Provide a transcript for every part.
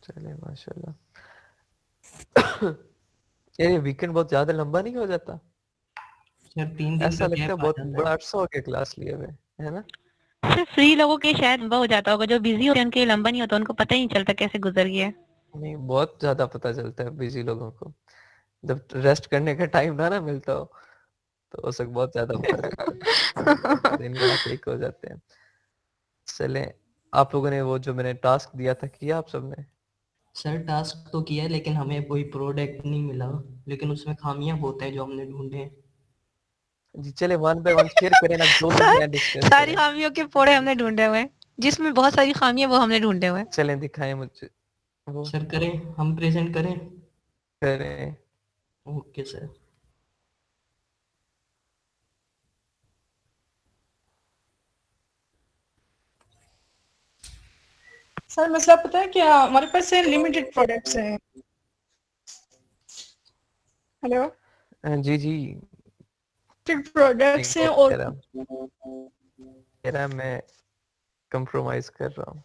चले माशाल्लाह। ये वीकेंड बहुत ज्यादा लंबा नहीं हो जाता? सर 3 दिन ऐसा का लगता है गैप आ बहुत जाता है। बड़ा अरसा हो गया क्लास लिए हुए, है ना? सिर्फ फ्री लोगों के शायद लंबा हो जाता होगा, जो बिजी होते हैं उनके लिए लंबा नहीं होता, उनको पता ही नहीं चलता कैसे गुजर गया। नहीं, बहुत ज्यादा पता चलता है बिजी लोगों को, जब रेस्ट करने का टाइम ना मिलता हो तो उस वक्त बहुत ज्यादा पता चलता है, दिन रात एक हो जाते हैं। चले, आप लोगों ने वो जो मैंने टास्क दिया था किया आप सबने? सर टास्क तो किया है लेकिन हमें कोई प्रोडक्ट नहीं मिला, लेकिन उसमें खामियां बहुत है जो हमने ढूंढे हैं। जी चले, वन बाय वन शेयर करें ना, जो भी है डिस्कस सारी करें। खामियों के फोड़े हमने ढूंढे हुए हैं, जिसमें बहुत सारी खामियां वो हमने ढूंढे हुए हैं। चलें दिखाएं मुझे वो, सर करें, हम प्रेजेंट करें। करें। Okay sir. सर मसला पता है क्या, हमारे पास है लिमिटेड प्रोडक्ट्स हैं। हेलो। जी जी। लिमिटेड प्रोडक्ट्स हैं वो और कह रहा मैं कंप्रोमाइज कर रहा हूँ।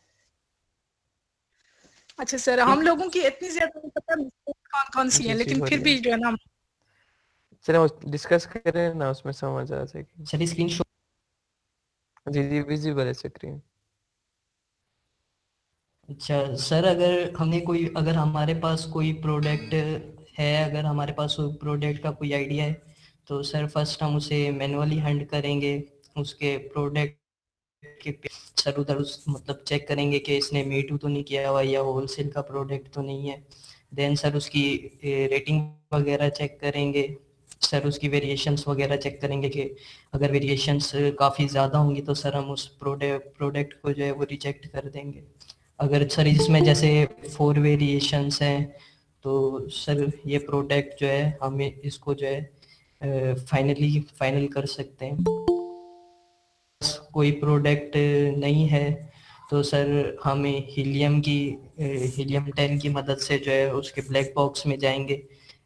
अच्छा सर, हम लोगों की इतनी ज्यादा नहीं पता कौन कौन सी जी हैं, जी लेकिन हो फिर रही है, भी जो है ना। चले वो डिस्कस करें ना, उसमें समझ आ जाएगी। Sir screenshot. जी जी, विजिबल है स्क्रीन। अच्छा सर, अगर हमारे पास कोई प्रोडक्ट है, अगर हमारे पास प्रोडक्ट का कोई आइडिया है, तो सर फर्स्ट हम उसे मैनुअली हंट करेंगे। उसके प्रोडक्ट के सर उधर उस मतलब चेक करेंगे कि इसने मी टू तो नहीं किया हुआ या होलसेल का प्रोडक्ट तो नहीं है। देन सर उसकी रेटिंग वगैरह चेक करेंगे। सर उसकी वेरिएशंस वगैरह चेक करेंगे कि अगर वेरिएशंस काफ़ी ज़्यादा होंगी तो सर हम उस प्रोडक्ट को जो है वो रिजेक्ट कर देंगे। अगर सर इसमें जैसे 4 वेरिएशंस हैं तो सर ये प्रोडक्ट जो है हमें इसको जो है फाइनल कर सकते हैं। कोई प्रोडक्ट नहीं है तो सर हमें हीलियम 10 की मदद से जो है उसके ब्लैक बॉक्स में जाएंगे।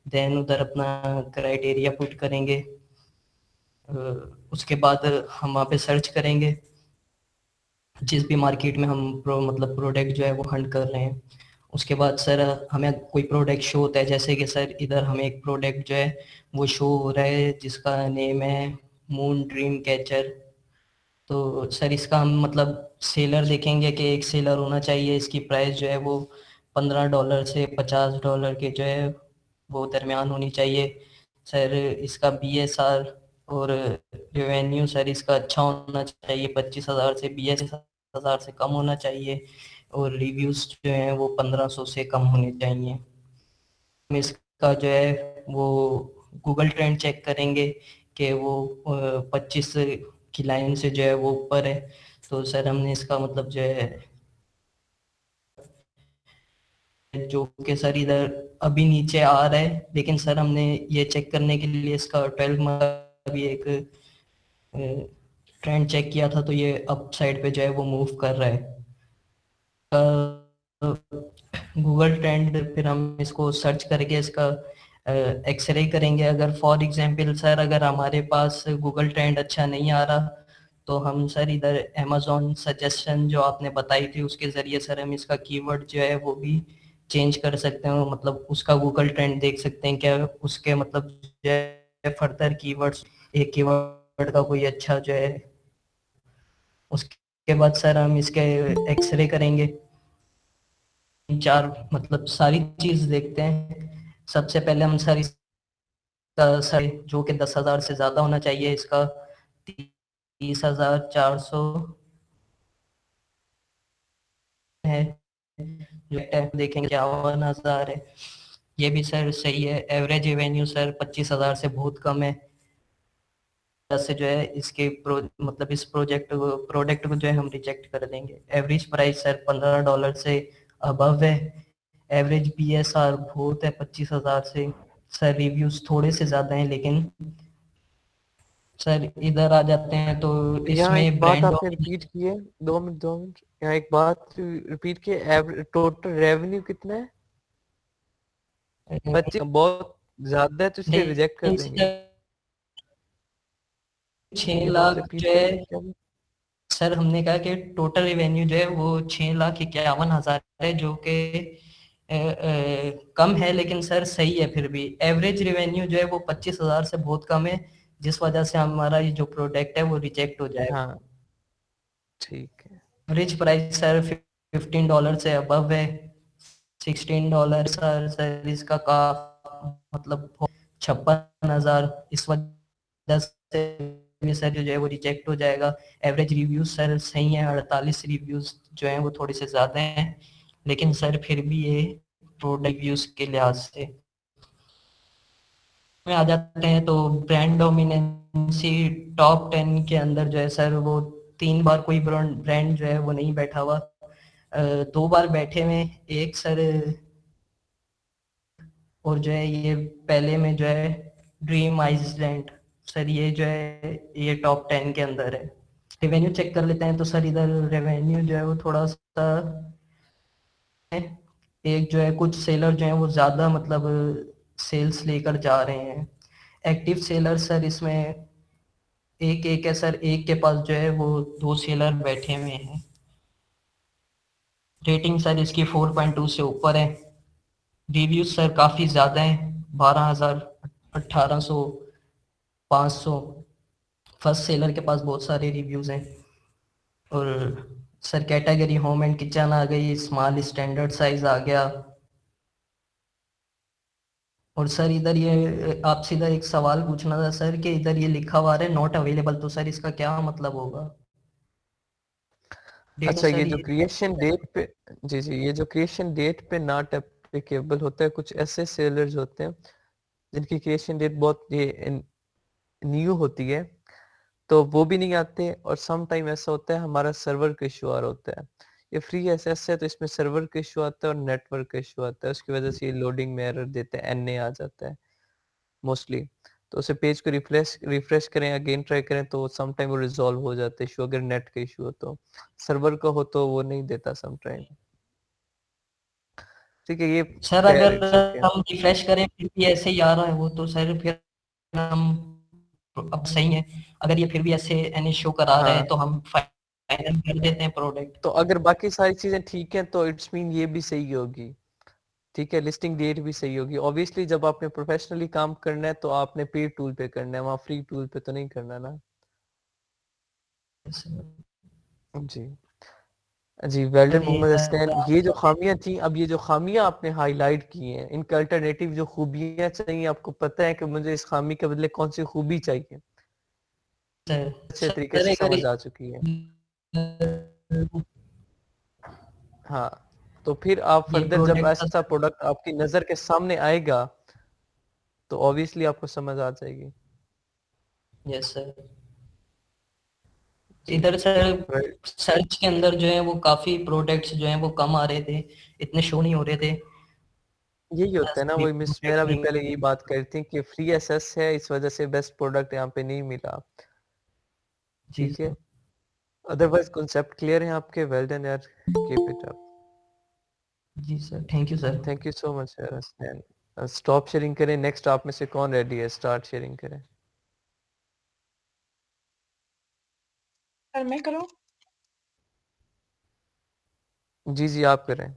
देन उधर अपना क्राइटेरिया पुट करेंगे। उसके बाद हम वहाँ पे सर्च करेंगे जिस भी मार्केट में हम मतलब प्रोडक्ट जो है वो हंट कर रहे हैं। उसके बाद सर हमें कोई प्रोडक्ट शो होता है, जैसे कि सर इधर हमें एक प्रोडक्ट जो है वो शो हो रहा है जिसका नेम है मून ड्रीम कैचर। तो सर इसका हम मतलब सेलर देखेंगे कि एक सेलर होना चाहिए, इसकी प्राइस जो है वो $15 से $50 के जो है वो दरमियान होनी चाहिए। सर इसका BSR और रेवेन्यू सर इसका अच्छा होना चाहिए, 25,000 से 20,000 से कम होना चाहिए। और रिव्यूज़ जो हैं वो 1500 से कम होने चाहिए। हम इसका जो है वो गूगल ट्रेंड चेक करेंगे कि वो 25 की लाइन से जो है वो ऊपर है। तो सर हमने इसका मतलब जो है जो कि सर इधर अभी नीचे आ रहा है, लेकिन सर हमने ये चेक करने के लिए इसका 12 मंथ का भी एक ट्रेंड चेक किया था, तो ये अप साइड पे जो है वो मूव कर रहा है। गूगल ट्रेंड फिर हम इसको सर्च करके इसका एक्सरे करेंगे। अगर फॉर एग्जांपल सर अगर हमारे पास गूगल ट्रेंड अच्छा नहीं आ रहा तो हम सर इधर अमेजोन सजेशन जो आपने बताई थी उसके ज़रिए सर हम इसका कीवर्ड जो है वो भी चेंज कर सकते हैं। मतलब उसका गूगल ट्रेंड देख सकते हैं क्या उसके मतलब जो है फर्दर कीवर्ड्स, एक कीवर्ड का कोई अच्छा जो है। उसके बाद सर हम इसके एक्सरे करेंगे। 4 मतलब सारी चीज देखते हैं। सबसे पहले हम सर इसका सर जो कि 10,000 से ज्यादा होना चाहिए, इसका 30,400 है। जो देखेंगे 51,000 है, ये भी सर सही है। एवरेज रेवेन्यू सर 25,000 से बहुत कम है। से जो है इसके मतलब इस प्रोडक्ट को जो है हम रिजेक्ट कर देंगे। एवरेज प्राइस सर $15 से अबव है। एवरेज BSR बहुत है 25,000 से। सर रिव्यूज थोड़े से ज्यादा हैं, लेकिन सर इधर आ जाते हैं तो यहाँ एक इसमें बात ब्रांड आपने रिपीट की है, 2 मिनट यहाँ एक बात रिपीट की, टोटल रेवेन्यू कितना है? 25 बहुत ज्यादा है तो इसलिए रिजेक्ट कर देंगे। 6 ये बात लाख रिपीट जो है करेंगे क्या? सर, हमने कहा कि टोटल रेवेन्यू जो है वो 6,51,000 है, जो कि कम है, लेकिन सर सही है फिर भी। एवरेज रेवेन्यू जो है वो 25,000 से बहुत कम है, जिस वजह से हमारा ये जो प्रोडक्ट है वो रिजेक्ट हो जाएगा। हाँ ठीक है। एवरेज प्राइस सर $15 से अबव है। $16 सर इसका का मतलब 56,000, इस वजह से भी सर जो है वो रिजेक्ट हो जाएगा। एवरेज रिव्यूज सर सही है, 48 रिव्यूज जो हैं वो थोड़े से ज़्यादा हैं, लेकिन सर फिर भी ये प्रोडक्ट रिव्यूज के लिहाज से में आ जाते हैं। तो ब्रांड डोमिनेंसी टॉप 10 के अंदर जो है सर वो 3 बार कोई ब्रांड जो है वो नहीं बैठा हुआ। 2 बार बैठे हुए, एक सर, और जो है ये पहले में जो है ड्रीम आइसलैंड, सर ये जो है ये टॉप 10 के अंदर है। रेवेन्यू चेक कर लेते हैं, तो सर इधर रेवेन्यू जो है वो थोड़ा सा है। एक जो है कुछ सेलर जो है वो ज़्यादा मतलब सेल्स लेकर जा रहे हैं। एक्टिव सेलर सर इसमें एक एक है सर, एक के पास जो है वो 2 सेलर बैठे हुए हैं। रेटिंग सर इसकी 4.2 से ऊपर है। रिव्यूज सर काफ़ी ज़्यादा हैं, 12,000, 1,800, 500। फर्स्ट सेलर के पास बहुत सारे रिव्यूज हैं। और sir category home and kitchen आ गई, स्मॉल स्टैंडर्ड साइज आ गया। और सर इधर ये आपसे इधर एक सवाल पूछना था सर, कि इधर ये लिखा हुआ है नॉट अवेलेबल, तो सर इसका क्या मतलब होगा? डेट अच्छा, ये सर जो ये क्रिएशन डेट पे, जी जी, ये जो क्रिएशन डेट पे नॉट एप्लीकेबल होता है, कुछ ऐसे सेलर्स होते हैं जिनकी क्रिएशन डेट बहुत ये न्यू होती है, तो वो भी नहीं आते। और सम टाइम ऐसा होता है हमारा सर्वर का इशू आ रहा होता है। ये फ्री एसएस है तो इसमें सर्वर का इशू आता है और नेटवर्क का इशू आता है, उसकी वजह से ये लोडिंग में एरर देते हैं, एनए आ जाता है मोस्टली। तो उसे पेज को रिफ्रेश रिफ्रेश करें, अगेन ट्राई करें, तो सम टाइम वो रिजॉल्व हो जाता है इशू, अगर नेट का इशू हो तो। सर्वर का हो तो वो नहीं देता सम टाइम। ठीक है, ये सर खैर अगर इट्स ओके। हम रिफ्रेश करें फिर भी ऐसे ही आ रहा है वो, तो सर फिर हम अब सही है। अगर ये फिर भी ऐसे एनी शो करा रहा है हाँ, तो हम फाइनल कर देते हैं प्रोडक्ट। तो अगर बाकी सारी चीजें ठीक हैं तो इट्स मीन ये भी सही होगी। ठीक है, लिस्टिंग डेट भी सही होगी। ऑब्वियसली जब आपने प्रोफेशनली काम करना है तो आपने पेड टूल पे करना है, वहाँ फ्री टूल पे तो नहीं करना ना। जी जी, वेल्डन सर ये मोहम्मद था हसनैन, ये जो खामियां थी, अब ये जो खामियां आपने हाईलाइट की हैं, इनका अल्टरनेटिव जो खूबियां चाहिए, आपको पता है कि मुझे इस खामी के बदले कौन सी खूबी चाहिए, सर अच्छे तरीके सर से अगर समझ आ चुकी है। हाँ, तो फिर आप ये फर्दर जब प्रोडक्ट ऐसा प्रोडक्ट आपकी नजर के सामने आएगा तो ऑब्वियसली आपको समझ आ जाएगी। Yes sir. जी, इधर सर राइट। सर्च के अंदर जो है वो काफी प्रोडक्ट्स जो हैं वो कम आ रहे थे, इतने शो नहीं हो रहे थे। यही होता है ना, वही मिस मेरा प्रोडक्ट भी नहीं पहले यही बात कही थी कि फ्री एसएस है, इस वजह से बेस्ट प्रोडक्ट यहाँ पे नहीं मिला। जी ठीक है, सर। अदरवाइज कॉन्सेप्ट क्लियर है आपके, वेल डन यार, कीप इट अप। जी sir, thank you sir. Thank you so much यार हसनैन। स्टॉप शेयरिंग करें, नेक्स्ट आप में से कौन रेडी है, स्टार्ट शेयरिंग करें। सर मैं करूँ? जी जी, आप करें।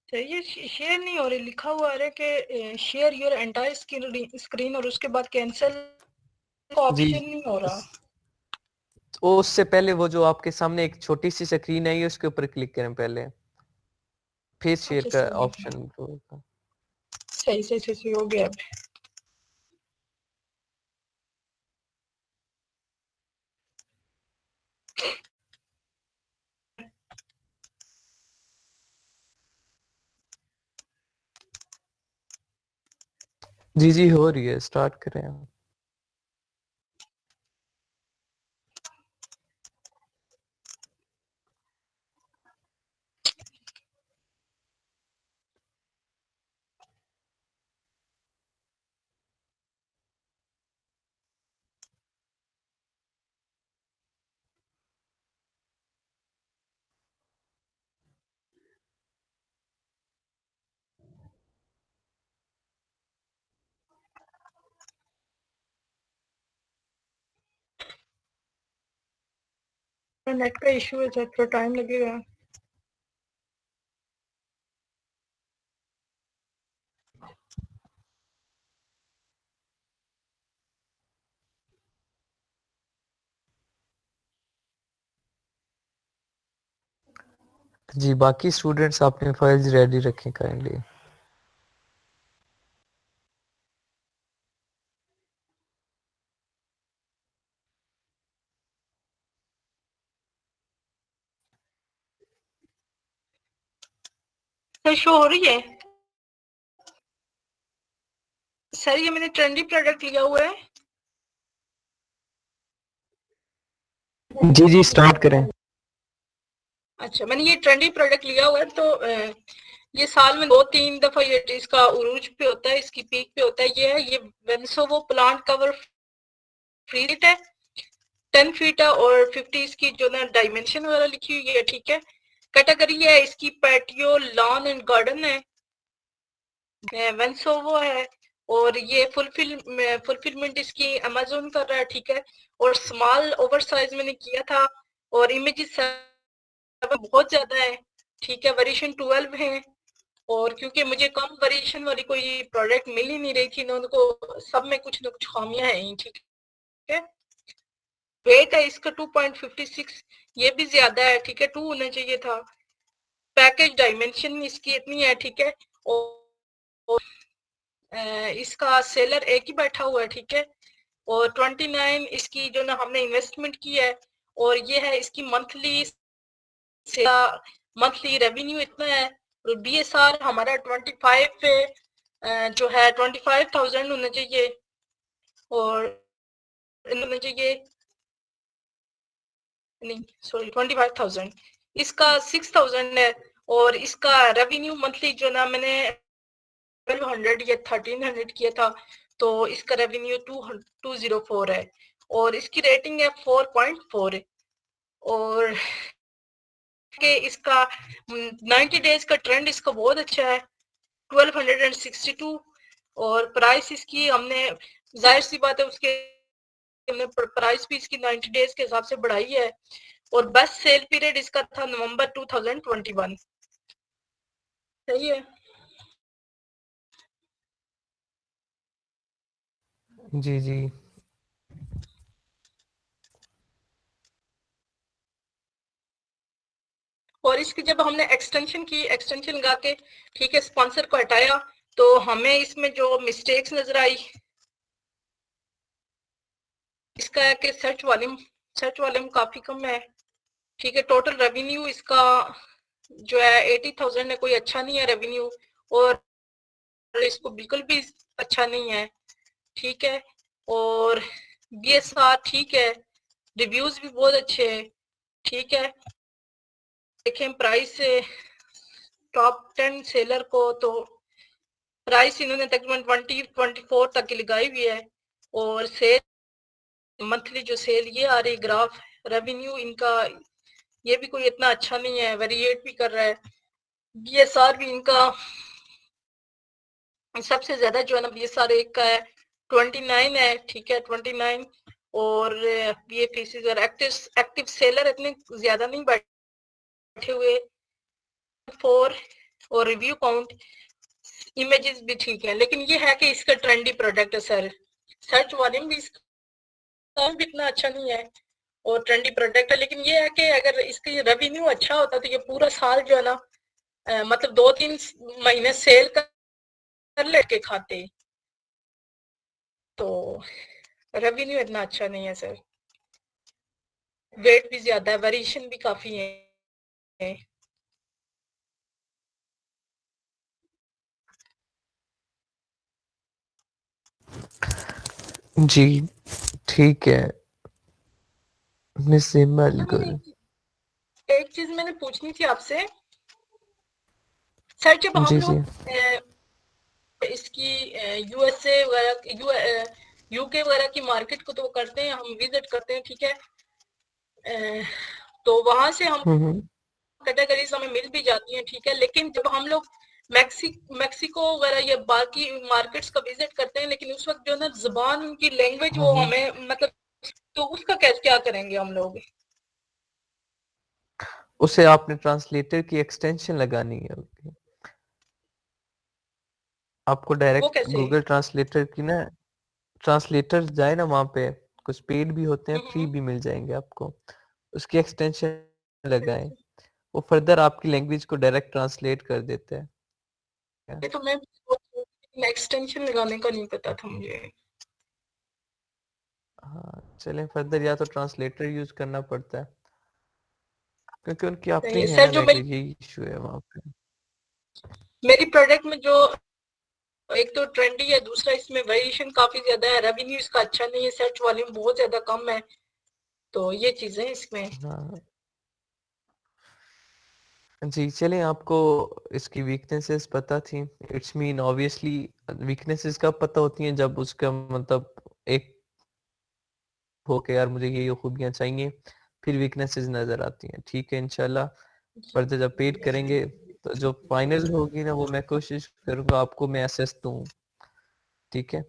सर ये शेयर नहीं हो रही, लिखा हुआ है कि शेयर योर एंटायर स्क्रीन और उसके बाद कैंसिल का जी, ऑप्शन नहीं हो रहा। तो उससे पहले वो जो आपके सामने एक छोटी सी स्क्रीन है, उसके ऊपर क्लिक करें पहले, फिर शेयर अच्छा का सर, ऑप्शन होगा। सही सही सही सही हो गया अब। जी जी, हो रही है, स्टार्ट करें आप। अपना नेट का इशू है सर, थोड़ा टाइम लगेगा। जी, बाकी स्टूडेंट्स अपनी फाइल्स रेडी रखें काइंडली। सर शो हो रही है सर? ये मैंने ट्रेंडी प्रोडक्ट लिया हुआ है। जी जी, स्टार्ट करें। अच्छा, मैंने ये ट्रेंडी प्रोडक्ट लिया हुआ है, तो ये साल में 2-3 दफा ये इसका उरूज पे होता है, इसकी पीक पे होता है। ये है, ये वेंसोवो प्लांट कवर फ्री है, 10 फीट है और 50 इसकी जो ना डायमेंशन वगैरह लिखी हुई है, ठीक है। कैटेगरी है इसकी पैटियो, लॉन एंड गार्डन है, वेंसोवो है, और ये फुलफिलमेंट इसकी अमेजोन कर रहा है, ठीक है। और स्मॉल ओवर साइज मैंने किया था, और इमेजेस बहुत ज्यादा है, ठीक है। वेरिएशन 12 है, और क्योंकि मुझे कम वेरिएशन वाली कोई प्रोडक्ट मिल ही नहीं रही थी ना, उनको सब में कुछ ना कुछ खामियां हैं, ठीक है। वेट है इसका 2.56, ये भी ज्यादा है, ठीक है, 2 होना चाहिए था। पैकेज डायमेंशन इसकी इतनी है, ठीक है। और इसका सेलर एक ही बैठा हुआ है, ठीक है। और 29 इसकी जो ना हमने इन्वेस्टमेंट की है, और ये है इसकी मंथली रेवेन्यू इतना है। और BSR हमारा 25 पे जो है 25,000 होना चाहिए, और होना चाहिए नहीं सॉरी 25,000, इसका 6,000 है। और इसका रेवेन्यू मंथली जो ना मैंने 1200 या 1300 किया था, तो इसका रेवेन्यू 204 है, और इसकी रेटिंग है 4.4 है। और के इसका 90 डेज का ट्रेंड इसका बहुत अच्छा है, 1262। और प्राइस इसकी हमने, जाहिर सी बात है, उसके हमने प्राइस भी इसकी 90 डेज के हिसाब से बढ़ाई है। और बेस्ट सेल पीरियड इसका था नवंबर 2021। सही है। जी जी, और इसकी जब हमने एक्सटेंशन की, एक्सटेंशन लगा के, ठीक है, स्पॉन्सर को हटाया, तो हमें इसमें जो मिस्टेक्स नजर आई, इसका है कि सर्च वॉल्यूम काफी कम है, ठीक है। टोटल रेवेन्यू इसका जो है 80,000 है, कोई अच्छा नहीं है रेवेन्यू, और इसको बिल्कुल भी अच्छा नहीं है, ठीक है। और BSR ठीक है, रिव्यूज भी बहुत अच्छे हैं, ठीक है। देखें प्राइस से टॉप 10 सेलर को, तो प्राइस इन्होंने तकरीबन 20-24 तक की लगाई हुई है। और सेल मंथली जो सेल ये आ रही ग्राफ, रेवेन्यू इनका ये भी कोई इतना अच्छा नहीं है, वेरिएट भी कर रहा है। BSR भी इनका सबसे ज्यादा जो है ना BSR एक का है 29 है, ठीक है, 29। और ये पीसीज और एक्टिव सेलर इतने ज्यादा नहीं बैठे हुए, 4। और रिव्यू काउंट, इमेजेस भी ठीक है, लेकिन ये है कि इसका ट्रेंडी प्रोडक्ट है सर। सर्च वॉल्यूम भी इसका भी इतना अच्छा नहीं है, और ट्रेंडी प्रोडक्ट है। लेकिन ये है कि अगर इसका रेवेन्यू अच्छा होता तो ये पूरा साल जो है ना मतलब 2-3 महीने सेल कर लेके खाते, तो रेवेन्यू इतना अच्छा नहीं है सर। वेट भी ज्यादा है, वेरिएशन भी काफी है। जी ठीक है मिस इमल गुल। एक चीज मैंने पूछनी थी आपसे सर, जब हम जी जी, लोग इसकी USA वगैरह, UK वगैरह की मार्केट को तो करते हैं, हम विजिट करते हैं, ठीक है। तो वहां से हम कैटेगरीज हमें मिल भी जाती हैं, ठीक है। लेकिन जब हम लोग मैक्सिको वगैरह या बाकी मार्केट्स का विजिट करते हैं, लेकिन उस वक्त जो ना जुबान उनकी लैंग्वेज वो हमें मतलब, तो उसका क्या करेंगे हम लोग? उसे आपने ट्रांसलेटर की एक्सटेंशन लगानी है उसकी। आपको वो डायरेक्ट कैसे? गूगल ट्रांसलेटर की ना, ट्रांसलेटर जाए ना वहाँ पे, कुछ पेड भी होते हैं, फ्री भी मिल जाएंगे आपको, उसकी एक्सटेंशन लगाएं, वो फर्दर आपकी लैंग्वेज को डायरेक्ट ट्रांसलेट कर देता है। ये तो मैं एक्सटेंशन लगाने का नहीं पता था मुझे। हाँ चलें, फर्दर या तो ट्रांसलेटर यूज करना पड़ता है, क्योंकि उनकी सही अपनी है है सर। ना जो लैंग्वेज, यही इशू है वहाँ पे। मेरी प्रोडक्ट में जो एक तो ट्रेंडी है, दूसरा इसमें वेरिएशन काफी ज्यादा है, रेवेन्यू इसका अच्छा नहीं है, सर्च वॉल्यूम बहुत ज्यादा कम है, तो ये चीजें इसमें। हाँ जी, चलें, आपको इसकी वीकनेसेस पता थी, इट्स मीन ऑब्वियसली वीकनेसेस कब पता होती हैं, जब उसका मतलब एक हो के यार मुझे ये खूबियाँ चाहिए, फिर वीकनेसेस नज़र आती हैं। ठीक है, इंशाल्लाह फर्दर जब पेड करेंगे तो जो फाइनल होगी ना, वो मैं कोशिश करूँगा आपको मैं एसेस दूँ। ठीक है,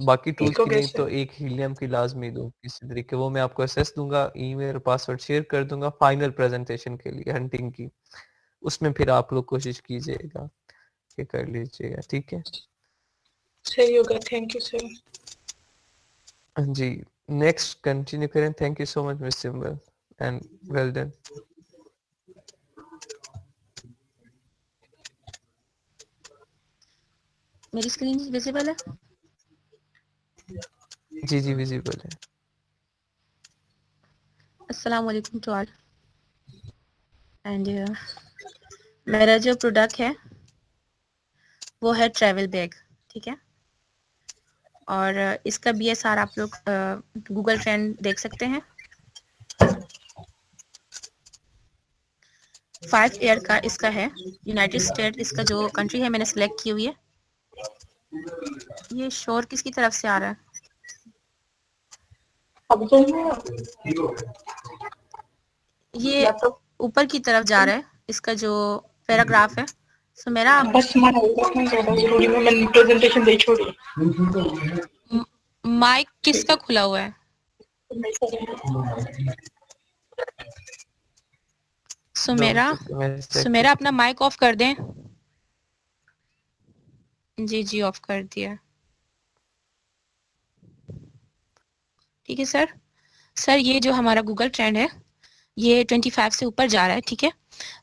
बाकी टूल्स ठीक हो की गया नहीं तो सर। एक हीलियम की लाजमी दूँ किसी तरीके, वो मैं आपको एसेस दूंगा, ईमेल पासवर्ड शेयर कर दूंगा फाइनल प्रेजेंटेशन के लिए हंटिंग की, उसमें फिर आप लोग कोशिश कीजिएगा कि कर लीजिएगा। ठीक है सही होगा, थैंक यू सर। जी, नेक्स्ट कंटिन्यू करें। Thank you so much miss symbol and well done. मेरी स्क्रीन विजिबल है? जी जी विजिबल है। अस्सलाम वालेकुम टू ऑल। एंड मेरा जो प्रोडक्ट है वो है ट्रैवल बैग, ठीक है। और इसका BSR आप लोग गूगल ट्रेंड देख सकते हैं। 5 ईयर का इसका है। यूनाइटेड स्टेट इसका जो कंट्री है मैंने सेलेक्ट की हुई है। ये शोर किसकी तरफ से आ रहा है? अब तो ये ऊपर की तरफ जा रहा है, इसका जो पैराग्राफ है। सो मेरा बस हमारा ज्यादा जरूरी में मैंने प्रेजेंटेशन दे छोड़ी। माइक किसका खुला हुआ है? सो मेरा मैं सो चेक मेरा करता अपना हूँ। माइक ऑफ कर दें। जी जी ऑफ कर दिया। ठीक है सर। सर ये जो हमारा गूगल ट्रेंड है ये 25 से ऊपर जा रहा है, ठीक है।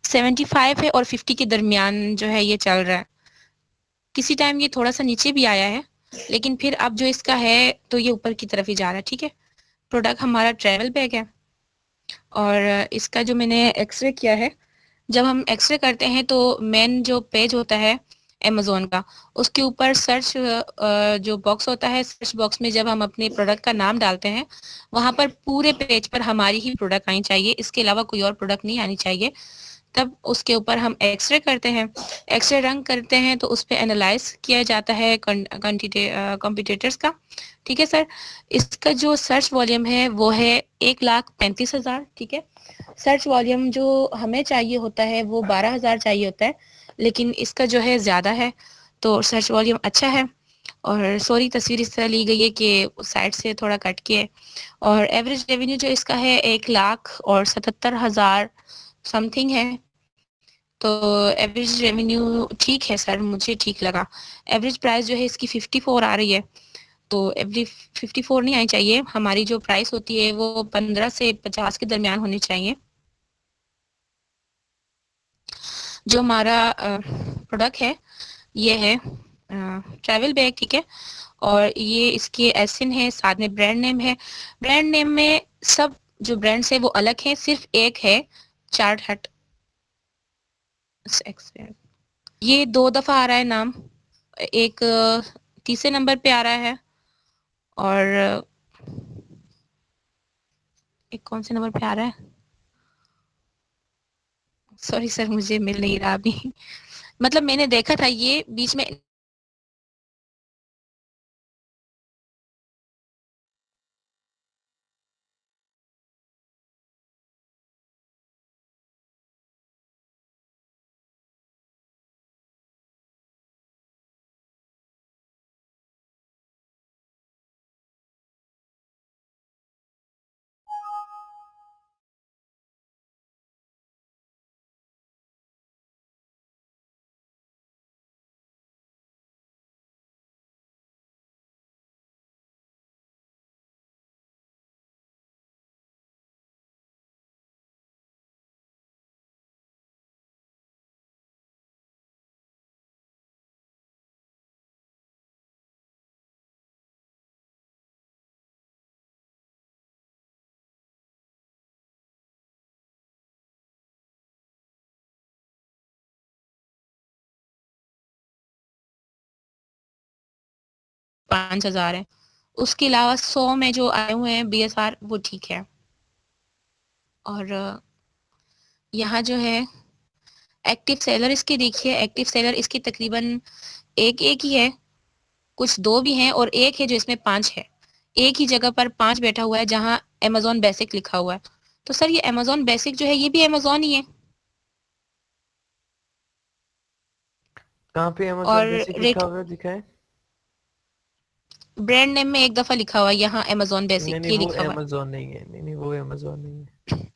75 है और 50 के दरमियान जो है ये चल रहा है। किसी टाइम ये थोड़ा सा नीचे भी आया है, लेकिन फिर अब जो इसका है तो ये ऊपर की तरफ ही जा रहा है, ठीक है। प्रोडक्ट हमारा ट्रैवल बैग है और इसका जो मैंने एक्सरे किया है, जब हम एक्सरे करते हैं तो मेन जो पेज होता है अमेज़न का, उसके ऊपर सर्च जो बॉक्स होता है, सर्च बॉक्स में जब हम अपने प्रोडक्ट का नाम डालते हैं, वहाँ पर पूरे पेज पर हमारी ही प्रोडक्ट आनी चाहिए, इसके अलावा कोई और प्रोडक्ट नहीं आनी चाहिए। तब उसके ऊपर हम एक्सरे करते हैं, एक्सरे रन करते हैं तो उस पे एनालाइज किया जाता है कंप्यूटेटर्स का, ठीक है सर। इसका जो सर्च वॉल्यूम है वो है 1,35,000, ठीक है। सर्च वॉल्यूम जो हमें चाहिए होता है वो 12,000 चाहिए होता है, लेकिन इसका जो है ज़्यादा है, तो सर्च वॉल्यूम अच्छा है। और सॉरी तस्वीर इस तरह ली गई है कि साइड से थोड़ा कट के है। और एवरेज रेवेन्यू जो इसका है 1,77,000 समथिंग है। तो एवरेज रेवेन्यू ठीक है सर, मुझे ठीक लगा। एवरेज प्राइस जो है इसकी 54 आ रही है, तो एवरी 54 नहीं आनी चाहिए, हमारी जो प्राइस होती है वो 15 से 50 के दरमियान होनी चाहिए। जो हमारा प्रोडक्ट है ये है ट्रैवल बैग, ठीक है। और ये इसके एसिन है, साथ में ब्रांड नेम है। ब्रांड नेम में सब जो ब्रांड्स है वो अलग है, सिर्फ एक है चार्ट हट। ये 2 दफा आ रहा है नाम, एक तीसरे नंबर पे आ रहा है और एक कौन से नंबर पे आ रहा है, सॉरी सर मुझे मिल नहीं रहा अभी। मतलब मैंने देखा था ये बीच में 5,000 है। उसके अलावा 100 में जो आए हुए हैं BSR वो ठीक है। और यहाँ जो है एक्टिव सेलर इसके देखिए, एक्टिव सेलर इसकी तकरीबन एक ही है, कुछ 2 भी हैं और एक है जो इसमें 5 है। एक ही जगह पर 5 बैठा हुआ है जहाँ Amazon बेसिक लिखा हुआ है। तो सर ये Amazon बेसिक जो है ये भी Amazon ही है। कहाँ पे और अमेज़न बेसिक लिखा रेट हुआ है दिखाएं? ब्रांड नेम में एक दफा लिखा हुआ है यहाँ Amazon नहीं बेसिक नहीं ये वो लिखा हुआ है। अमेज़न नहीं है, नहीं नहीं वो अमेज़न नहीं है।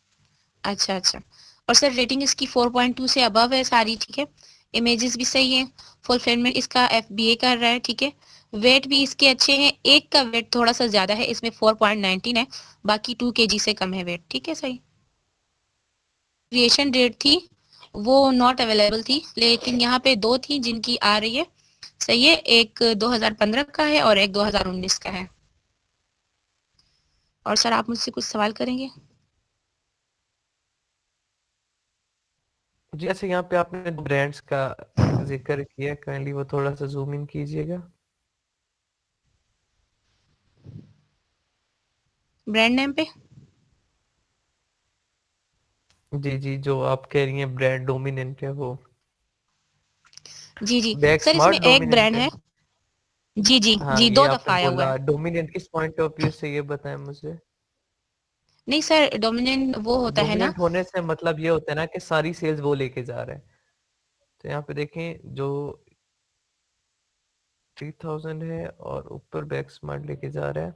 अच्छा अच्छा। और सर रेटिंग इसकी 4.2 से अबव है सारी, ठीक है। इमेजेस भी सही है, फुलफिलमेंट इसका FBA कर रहा है, ठीक है। वेट भी इसके अच्छे हैं, एक का वेट थोड़ा सा ज्यादा है, इसमें 4.19 है, बाकी 2 kg से कम है वेट, ठीक है सही। क्रिएशन डेट थी वो नॉट अवेलेबल थी, लेकिन यहाँ पे 2 थी जिनकी आ रही है, सही है। एक 2015 का है और एक 2019 का है। और सर आप मुझसे कुछ सवाल करेंगे? जी अच्छा, यहाँ पे आपने ब्रांड्स का जिक्र किया, काइंडली वो थोड़ा सा जूम इन कीजिएगा। ब्रांड नेम पे जी जी, जो आप कह रही हैं ब्रांड डोमिनेंट है वो जी जी बैक सर, इसमें स्मार्ट एक डोमिनेंट ब्रांड है। है। जी जी हाँ जी, ये 2 आपने दफा आया हुआ बोला है। डोमिनेंट, किस पॉइंट ऑफ व्यू से ये बताएं मुझे। नहीं सर, डोमिनेंट वो होता है ना। डोमिनेंट होने से मतलब ये होता है ना कि सारी सेल्स वो लेके जा रहे हैं। तो यहाँ पे देखें जो 3000 है और ऊपर बैक स्मार्ट लेके जा रहा है,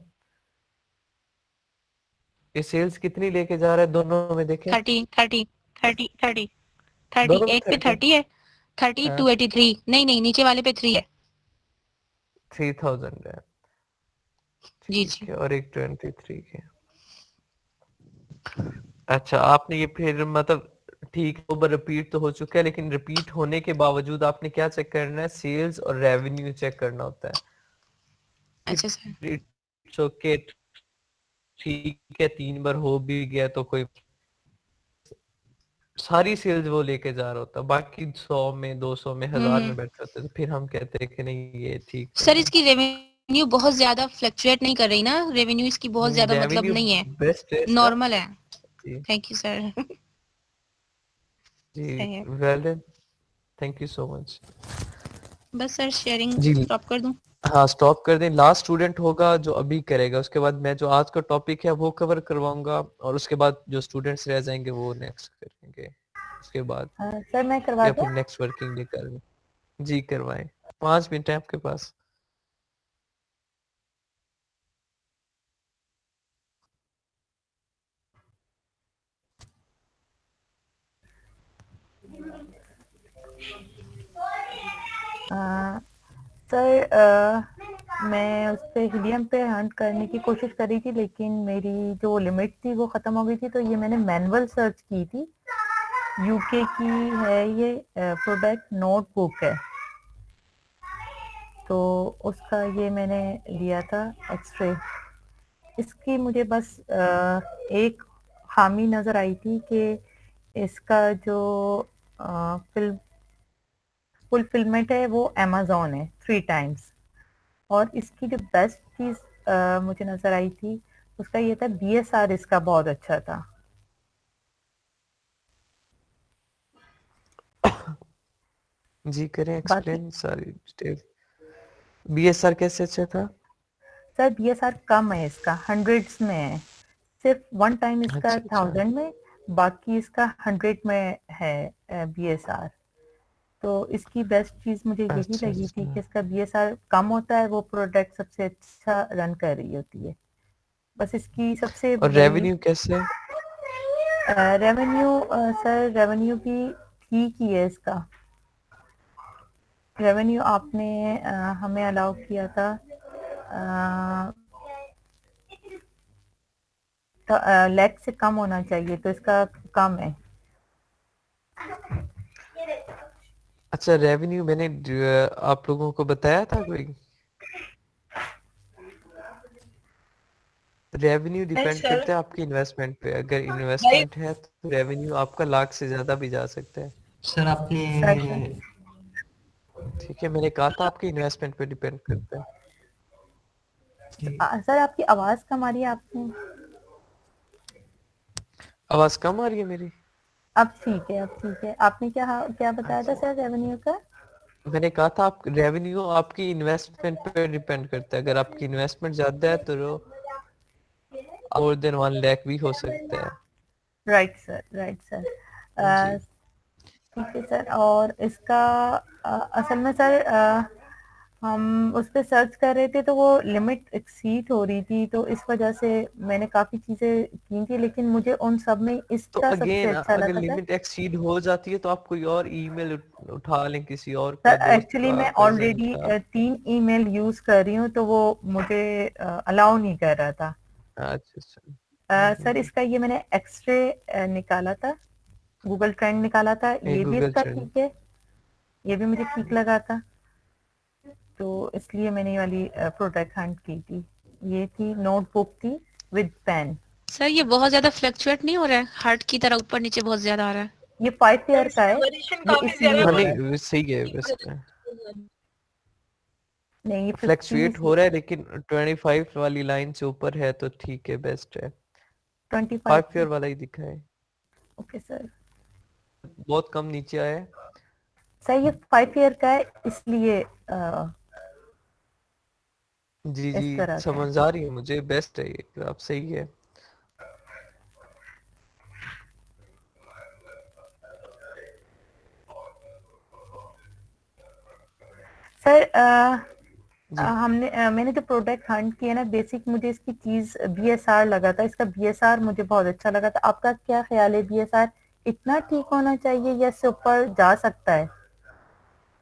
ये सेल्स कितनी लेके जा रहा है दोनों में देखें? 30 30 30 30 30, दोनों में एक पे 30। 30 है, 30 हाँ 283, नहीं नहीं नीचे वाले पे 3 है। 3000 है, जी ठीक जी। है, और एक 23 है। अच्छा आपने ये फिर मतलब ठीक है, ओवर रिपीट तो हो चुका है, लेकिन रिपीट होने के बावजूद आपने क्या चेक करना है, सेल्स और रेवेन्यू चेक करना होता है। अच्छा सर। इट्स ओके, ठीक है 3 बार हो भी गया तो कोई, सारी सेल्स वो लेके जा रहा होता, बाकी 100 में 200 में 1000 में हम्म। बैठे होते, तो फिर हम कहते हैं कि नहीं ये ठीक सर नहीं इसकी रेवेन्यू बहुत ज्यादा फ्लक्चुएट नहीं कर रही ना, रेवेन्यू इसकी बहुत है। ज्यादा मतलब रेवेन्यू नहीं है, बेस्ट है इसका। नॉर्मल है। जी थैंक यू सर। जी, सही है। Well done, thank you so much. बस सर शेयरिंग जी स्टॉप कर दूं? हाँ स्टॉप कर दें, लास्ट स्टूडेंट होगा जो अभी करेगा, उसके बाद मैं जो आज का टॉपिक है वो कवर करवाऊंगा, और उसके बाद जो स्टूडेंट्स रह जाएंगे वो नेक्स्ट करेंगे उसके बाद, सर मैं करवा या दूं? फिर नेक्स्ट वर्किंग डे करेंगे। जी करवाएं, 5 मिनट है आपके पास। सर मैं उस पे हीलियम पे हंट करने की कोशिश करी थी, लेकिन मेरी जो लिमिट थी वो ख़त्म हो गई थी, तो ये मैंने मैनुअल सर्च की थी। यूके की है ये प्रोडक्ट, नोटबुक है, तो उसका ये मैंने लिया था एक्सरे। इसकी मुझे बस एक खामी नज़र आई थी कि इसका जो फिल्म फुलफिलमेंट है वो अमेज़न है 3 टाइम्स। और इसकी जो बेस्ट चीज़ मुझे नज़र आई थी उसका ये था, BSR इसका बहुत अच्छा था। जी करें बाकी एक्सप्लेन सारी डिटेल। बीएसआर कैसे अच्छा था? सर BSR कम है इसका, हंड्रेड्स में है, सिर्फ 1 टाइम इसका अच्छा अच्छा 1000 में, बाकी इसका 100 में है BSR। तो इसकी बेस्ट चीज़ मुझे यही अच्छा लगी थी अच्छा। कि इसका BSR कम होता है, वो प्रोडक्ट सबसे अच्छा रन कर रही होती है। बस इसकी सबसे और बड़ी रेवेन्यू कैसे? रेवेन्यू, सर रेवेन्यू भी ठीक ही है इसका। रेवेन्यू आपने हमें अलाउ किया था तो लैख से कम होना चाहिए, तो इसका कम है। अच्छा रेवेन्यू मैंने आप लोगों को बताया था कोई? रेवेन्यू नहीं डिपेंड सर। करता है आपकी इन्वेस्टमेंट पे, अगर भाई इन्वेस्टमेंट है तो रेवेन्यू आपका लाख से ज्यादा भी जा सकता है। सर आपने अच्छा, ठीक है, मैंने कहा था आपकी इन्वेस्टमेंट पे डिपेंड करता है। सर आपकी आवाज कम आ रही है आपने। आवाज कम आ रही है मेरी? अब ठीक है, अब ठीक है। आपने क्या बताया था अच्छा, सर रेवेन्यू का? मैंने कहा था आप रेवेन्यू आपकी इन्वेस्टमेंट पे डिपेंड करता है। अगर आपकी इन्वेस्टमेंट ज्यादा है तो मोर देन 1 लाख भी हो सकता है। Right sir, right sir. जी। ठीक है सर। और इसका असल में सर हम उस पे सर्च कर रहे थे तो वो लिमिट एक्सीड हो रही थी, तो इस वजह से मैंने काफी चीजें की थी, लेकिन मुझे उन सब में तो इसका सबसे अगेन अच्छा अगर लगा सर। लिमिट एक्सीड हो जाती है तो आप कोई और ईमेल उठा लें, किसी और सर का, दोस्त एक्चुअली का, मैं कजन ऑलरेडी का। 3 ईमेल यूज कर रही हूँ, तो वो मुझे अलाउ नहीं कर रहा था। अच्छा अच्छा। सर इसका ये मैंने एक्सरे निकाला था, गूगल ट्रेंड निकाला था, ये भी गूगल इसका ट्रेंड। ठीक है, ये भी मुझे ठीक लगा था। तो इसलिए मैंने ये वाली प्रोडक्ट हंट की थी। ये थी नोटबुक थी विद पेन। सर ये बहुत ज्यादा फ्लक्चुएट नहीं हो रहा है, हार्ट की तरह ऊपर नीचे बहुत ज्यादा आ रहा है? ये 5 सर ईयर का इसमें है, वेरिएशन ये काफी ज्यादा इसलिए हाँ हो रहा है। नहीं सही है वैसे। नहीं, ये 50 फ्लक्चुएट हो रहा है लेकिन 25 वाली लाइन से ऊपर है तो ठीक है, बेस्ट है। 5 ईयर 25। वाला ही दिखा है, ओके सर। बहुत कम नीचे आया है। सर ये 5 ईयर का है, इसलिए जी जी, इस तरह का है। समझ आ रही है मुझे, बेस्ट है ये, आप सही है। सर जी मैंने जो प्रोडक्ट हंट किया ना, बेसिक मुझे इसकी चीज बीएसआर लगा था, इसका बीएसआर मुझे बहुत अच्छा लगा था। आपका क्या ख्याल है, बीएसआर इतना ठीक होना चाहिए या इससे ऊपर जा सकता है?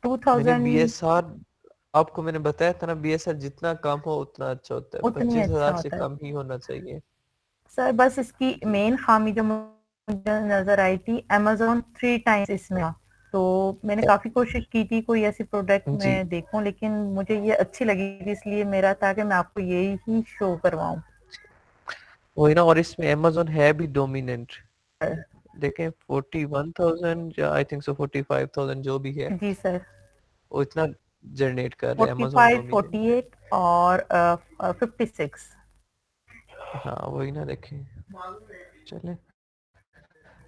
मैंने 2000 बीएसआर, आपको मैंने बताया था ना, बीएसआर जितना कम हो उतना अच्छा होता है, उतनी अच्छा 25,000 से होता है। कम ही होना चाहिए। सर बस इसकी मेन खामी जो मुझे नजर आई थी, अमेजोन 3 टाइम्स इसमें था। तो मैंने काफी कोशिश की थी कोई ऐसी प्रोडक्ट जी मैं देखूं, लेकिन मुझे ये अच्छी लगी थी, इसलिए मेरा था कि मैं आपको यही ही शो करवाऊं। वही ना, और इसमें अमेजोन है भी डोमिनेंट। देखें 41,000 या आई थिंक सो 45,000 जो भी है, जी सर। वो इतना जनरेट कर रहे हैं, अमेजोन 45, डोमिनेंट है। 48 और 56। हाँ वही ना, देखें चले।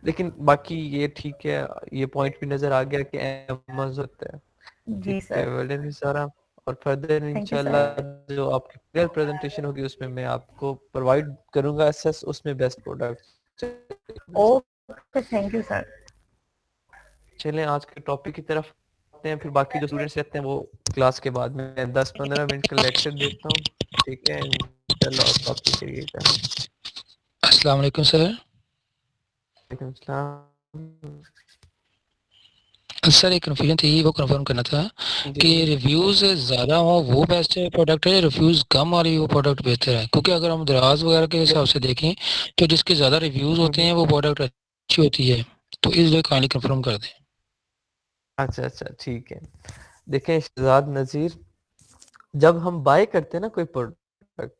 लेकिन बाकी ये ठीक है, ये पॉइंट भी नजर आ गया कि अमेजोन होता है। जी ठीक है, सर। वेल डन सारा। और फर्दर थैंक यू इंशाल्लाह सर। जो आपकी क्लियर प्रेजेंटेशन होगी उसमें मैं आपको प्रोवाइड करूंगा एसेस, उसमें best product. Okay, thank you sir. चलें आज के टॉपिक की तरफ आते हैं, फिर बाकी जो स्टूडेंट्स रहते हैं वो क्लास के बाद में 10-15 मिनट का लेक्चर देता हूँ। ठीक है, इंशाल्लाह आप कॉपी करिएगा। अस्सलाम वालेकुम सर। वालेकुम सलाम। सर एक कन्फ्यूजन थी, वो कंफर्म करना था जी कि जी रिव्यूज़ ज़्यादा हो वो बेस्ट है प्रोडक्ट है, या रिव्यूज़ कम वाली वो प्रोडक्ट बेहतर है? क्योंकि अगर हम दराज वगैरह के हिसाब से देखें तो जिसके ज़्यादा रिव्यूज़ होते हैं वो प्रोडक्ट अच्छी होती है, तो इसलिए काइंडली कंफर्म कर दें। अच्छा अच्छा ठीक है। देखें शहजाद नज़ीर, जब हम बाय करते हैं ना कोई प्रोडक्ट,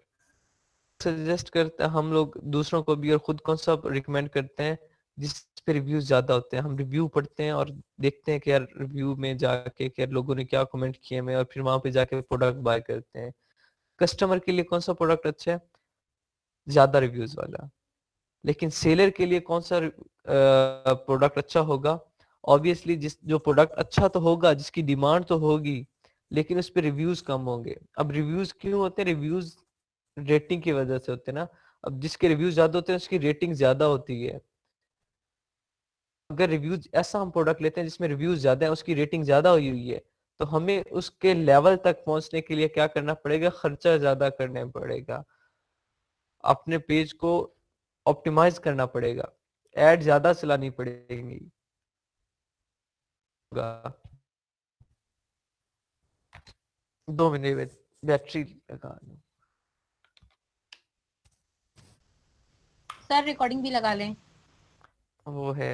सजेस्ट करते हैं हम लोग दूसरों को भी और खुद कौन सा रिकमेंड करते हैं जिस पे रिव्यूज ज्यादा होते हैं। हम रिव्यू पढ़ते हैं और देखते हैं कि यार रिव्यू में जाके कि यार लोगों ने क्या कमेंट किए हैं, और फिर वहां पे जाके प्रोडक्ट बाय करते हैं। कस्टमर के लिए कौन सा प्रोडक्ट अच्छा है? ज्यादा रिव्यूज वाला। लेकिन सेलर के लिए कौन सा प्रोडक्ट अच्छा होगा? ऑब्वियसली जिस जो प्रोडक्ट अच्छा तो होगा, जिसकी डिमांड तो होगी, लेकिन उस पर रिव्यूज कम होंगे। अब रिव्यूज क्यों होते हैं? रिव्यूज रेटिंग की वजह से होते हैं ना। अब जिसके रिव्यूज ज्यादा होते हैं उसकी रेटिंग ज्यादा होती है। अगर रिव्यूज ऐसा हम प्रोडक्ट लेते हैं जिसमें रिव्यूज ज्यादा है, उसकी रेटिंग ज्यादा हुई हुई है, तो हमें उसके लेवल तक पहुंचने के लिए क्या करना पड़ेगा? खर्चा ज्यादा करना पड़ेगा, अपने पेज को ऑप्टिमाइज करना पड़ेगा, एड ज्यादा चलानी पड़ेगी। 2 मिनट में बैटरी लगा लूं। सर रिकॉर्डिंग भी लगा लें। वो है,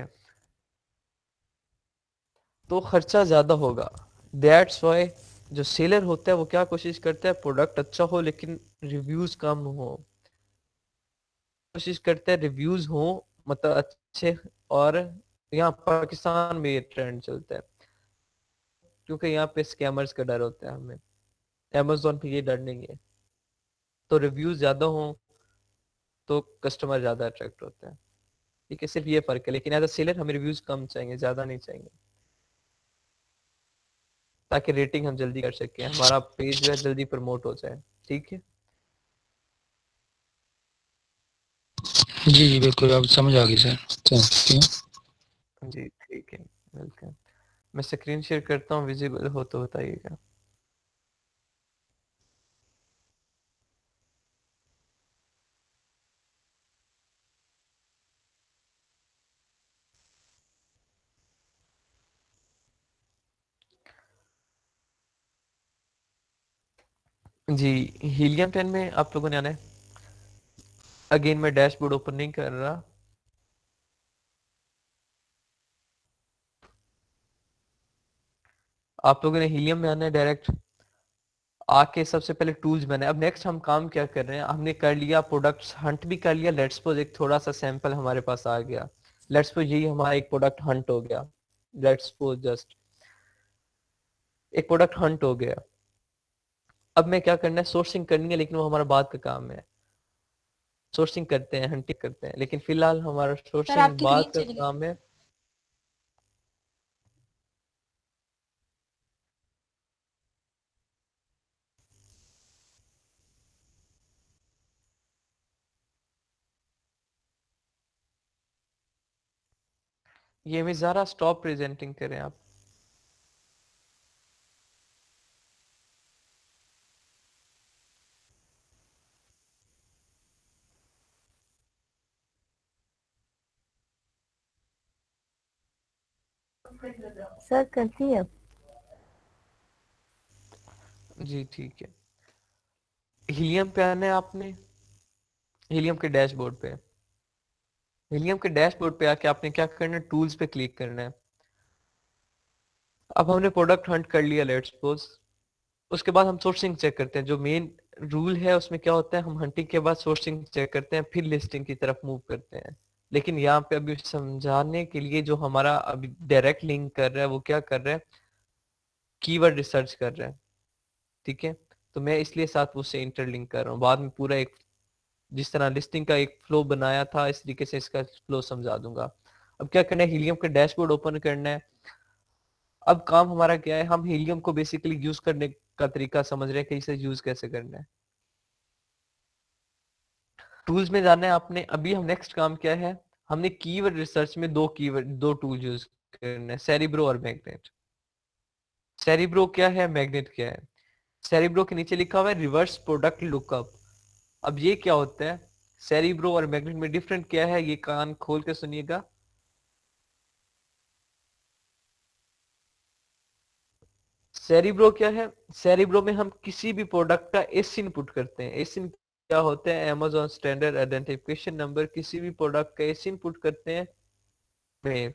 तो खर्चा ज्यादा होगा। दैट्स वाई जो सेलर होता है वो क्या कोशिश करता है? प्रोडक्ट अच्छा हो लेकिन रिव्यूज कम हो। कोशिश करते हैं रिव्यूज हो, मतलब अच्छे। और यहाँ पाकिस्तान में ये ट्रेंड चलता है, क्योंकि यहाँ पे स्कैमर्स का डर होता है हमें। अमेजोन पे ये डर नहीं है। तो रिव्यूज ज्यादा हों तो कस्टमर ज्यादा अट्रैक्ट होते हैं। ठीक है, सिर्फ ये फर्क है, लेकिन एज अ सेलर हमें रिव्यूज कम चाहिए, ज्यादा नहीं चाहिए, ताकि रेटिंग हम जल्दी कर सकें, हमारा पेज जो है जल्दी प्रमोट हो जाए। ठीक है जी जी बिल्कुल, आप समझ आ गई सर, थैंक यू। जी, ठीक है, वेलकम। मैं स्क्रीन शेयर करता हूँ, विजिबल हो तो बताइएगा। जी, हीलियम 10 में आप लोगों ने आना है। अगेन मैं डैशबोर्ड ओपन नहीं कर रहा। आप लोगों ने हीलियम में आना है डायरेक्ट। आके सबसे पहले टूल्स बनाए। अब नेक्स्ट हम काम क्या कर रहे हैं, हमने कर लिया प्रोडक्ट्स हंट भी कर लिया। लेट्स सपोज एक थोड़ा सा सैंपल हमारे पास आ गया। लेट्स सपोज यही हमारा एक प्रोडक्ट हंट हो गया। लेट्स सपोज जस्ट एक प्रोडक्ट हंट हो गया। अब मैं क्या करना है, सोर्सिंग करनी है, लेकिन वो हमारा बाद का काम है। सोर्सिंग करते हैं, हंटिंग करते हैं, लेकिन फिलहाल हमारा सर सोर्सिंग आपकी बाद रील का चली गई। काम है। ये मैं ज़रा स्टॉप प्रेजेंटिंग करें आप। सर करती है अब। जी ठीक है, हीलियम पे आना है आपने। हीलियम के डैशबोर्ड पे, हीलियम के डैशबोर्ड पे आके आपने क्या करना है, टूल्स पे क्लिक करना है। अब हमने प्रोडक्ट हंट कर लिया लेट्स सपोज। उसके बाद हम सोर्सिंग चेक करते हैं। जो मेन रूल है उसमें क्या होता है, हम हंटिंग के बाद सोर्सिंग चेक करते हैं, फिर लिस्टिंग की तरफ मूव करते हैं। लेकिन यहाँ पे अभी समझाने के लिए जो हमारा अभी डायरेक्ट लिंक कर रहा है वो क्या कर रहा है, कीवर्ड रिसर्च कर रहा है। ठीक है, तो मैं इसलिए साथ उससे इंटरलिंक कर रहा हूँ। बाद में पूरा एक जिस तरह लिस्टिंग का एक फ्लो बनाया था इस तरीके से इसका फ्लो समझा दूंगा। अब क्या करना है, हीलियम का डैशबोर्ड ओपन करना है। अब काम हमारा क्या है, हम हीलियम को बेसिकली यूज करने का तरीका समझ रहे हैं कि इसे यूज कैसे करना है। टूल्स में जाना है आपने। अभी हम नेक्स्ट काम क्या है, हमने कीवर्ड रिसर्च में दो टूल यूज करना है, सेरिब्रो और मैग्नेट। सेरिब्रो क्या है, मैग्नेट क्या है। सेरिब्रो के नीचे लिखा हुआ है रिवर्स प्रोडक्ट लुकअप। अब ये क्या होता है, सेरिब्रो और मैग्नेट में डिफरेंट क्या है, ये कान खोल के सुनिएगा। सेरिब्रो क्या है, सेरिब्रो में हम किसी भी प्रोडक्ट का एसिन पुट करते हैं। एसिन क्या होता है, अमेजोन स्टैंडर्ड आइडेंटिफिकेशन नंबर। किसी भी प्रोडक्ट का एसिन पुट करते हैं में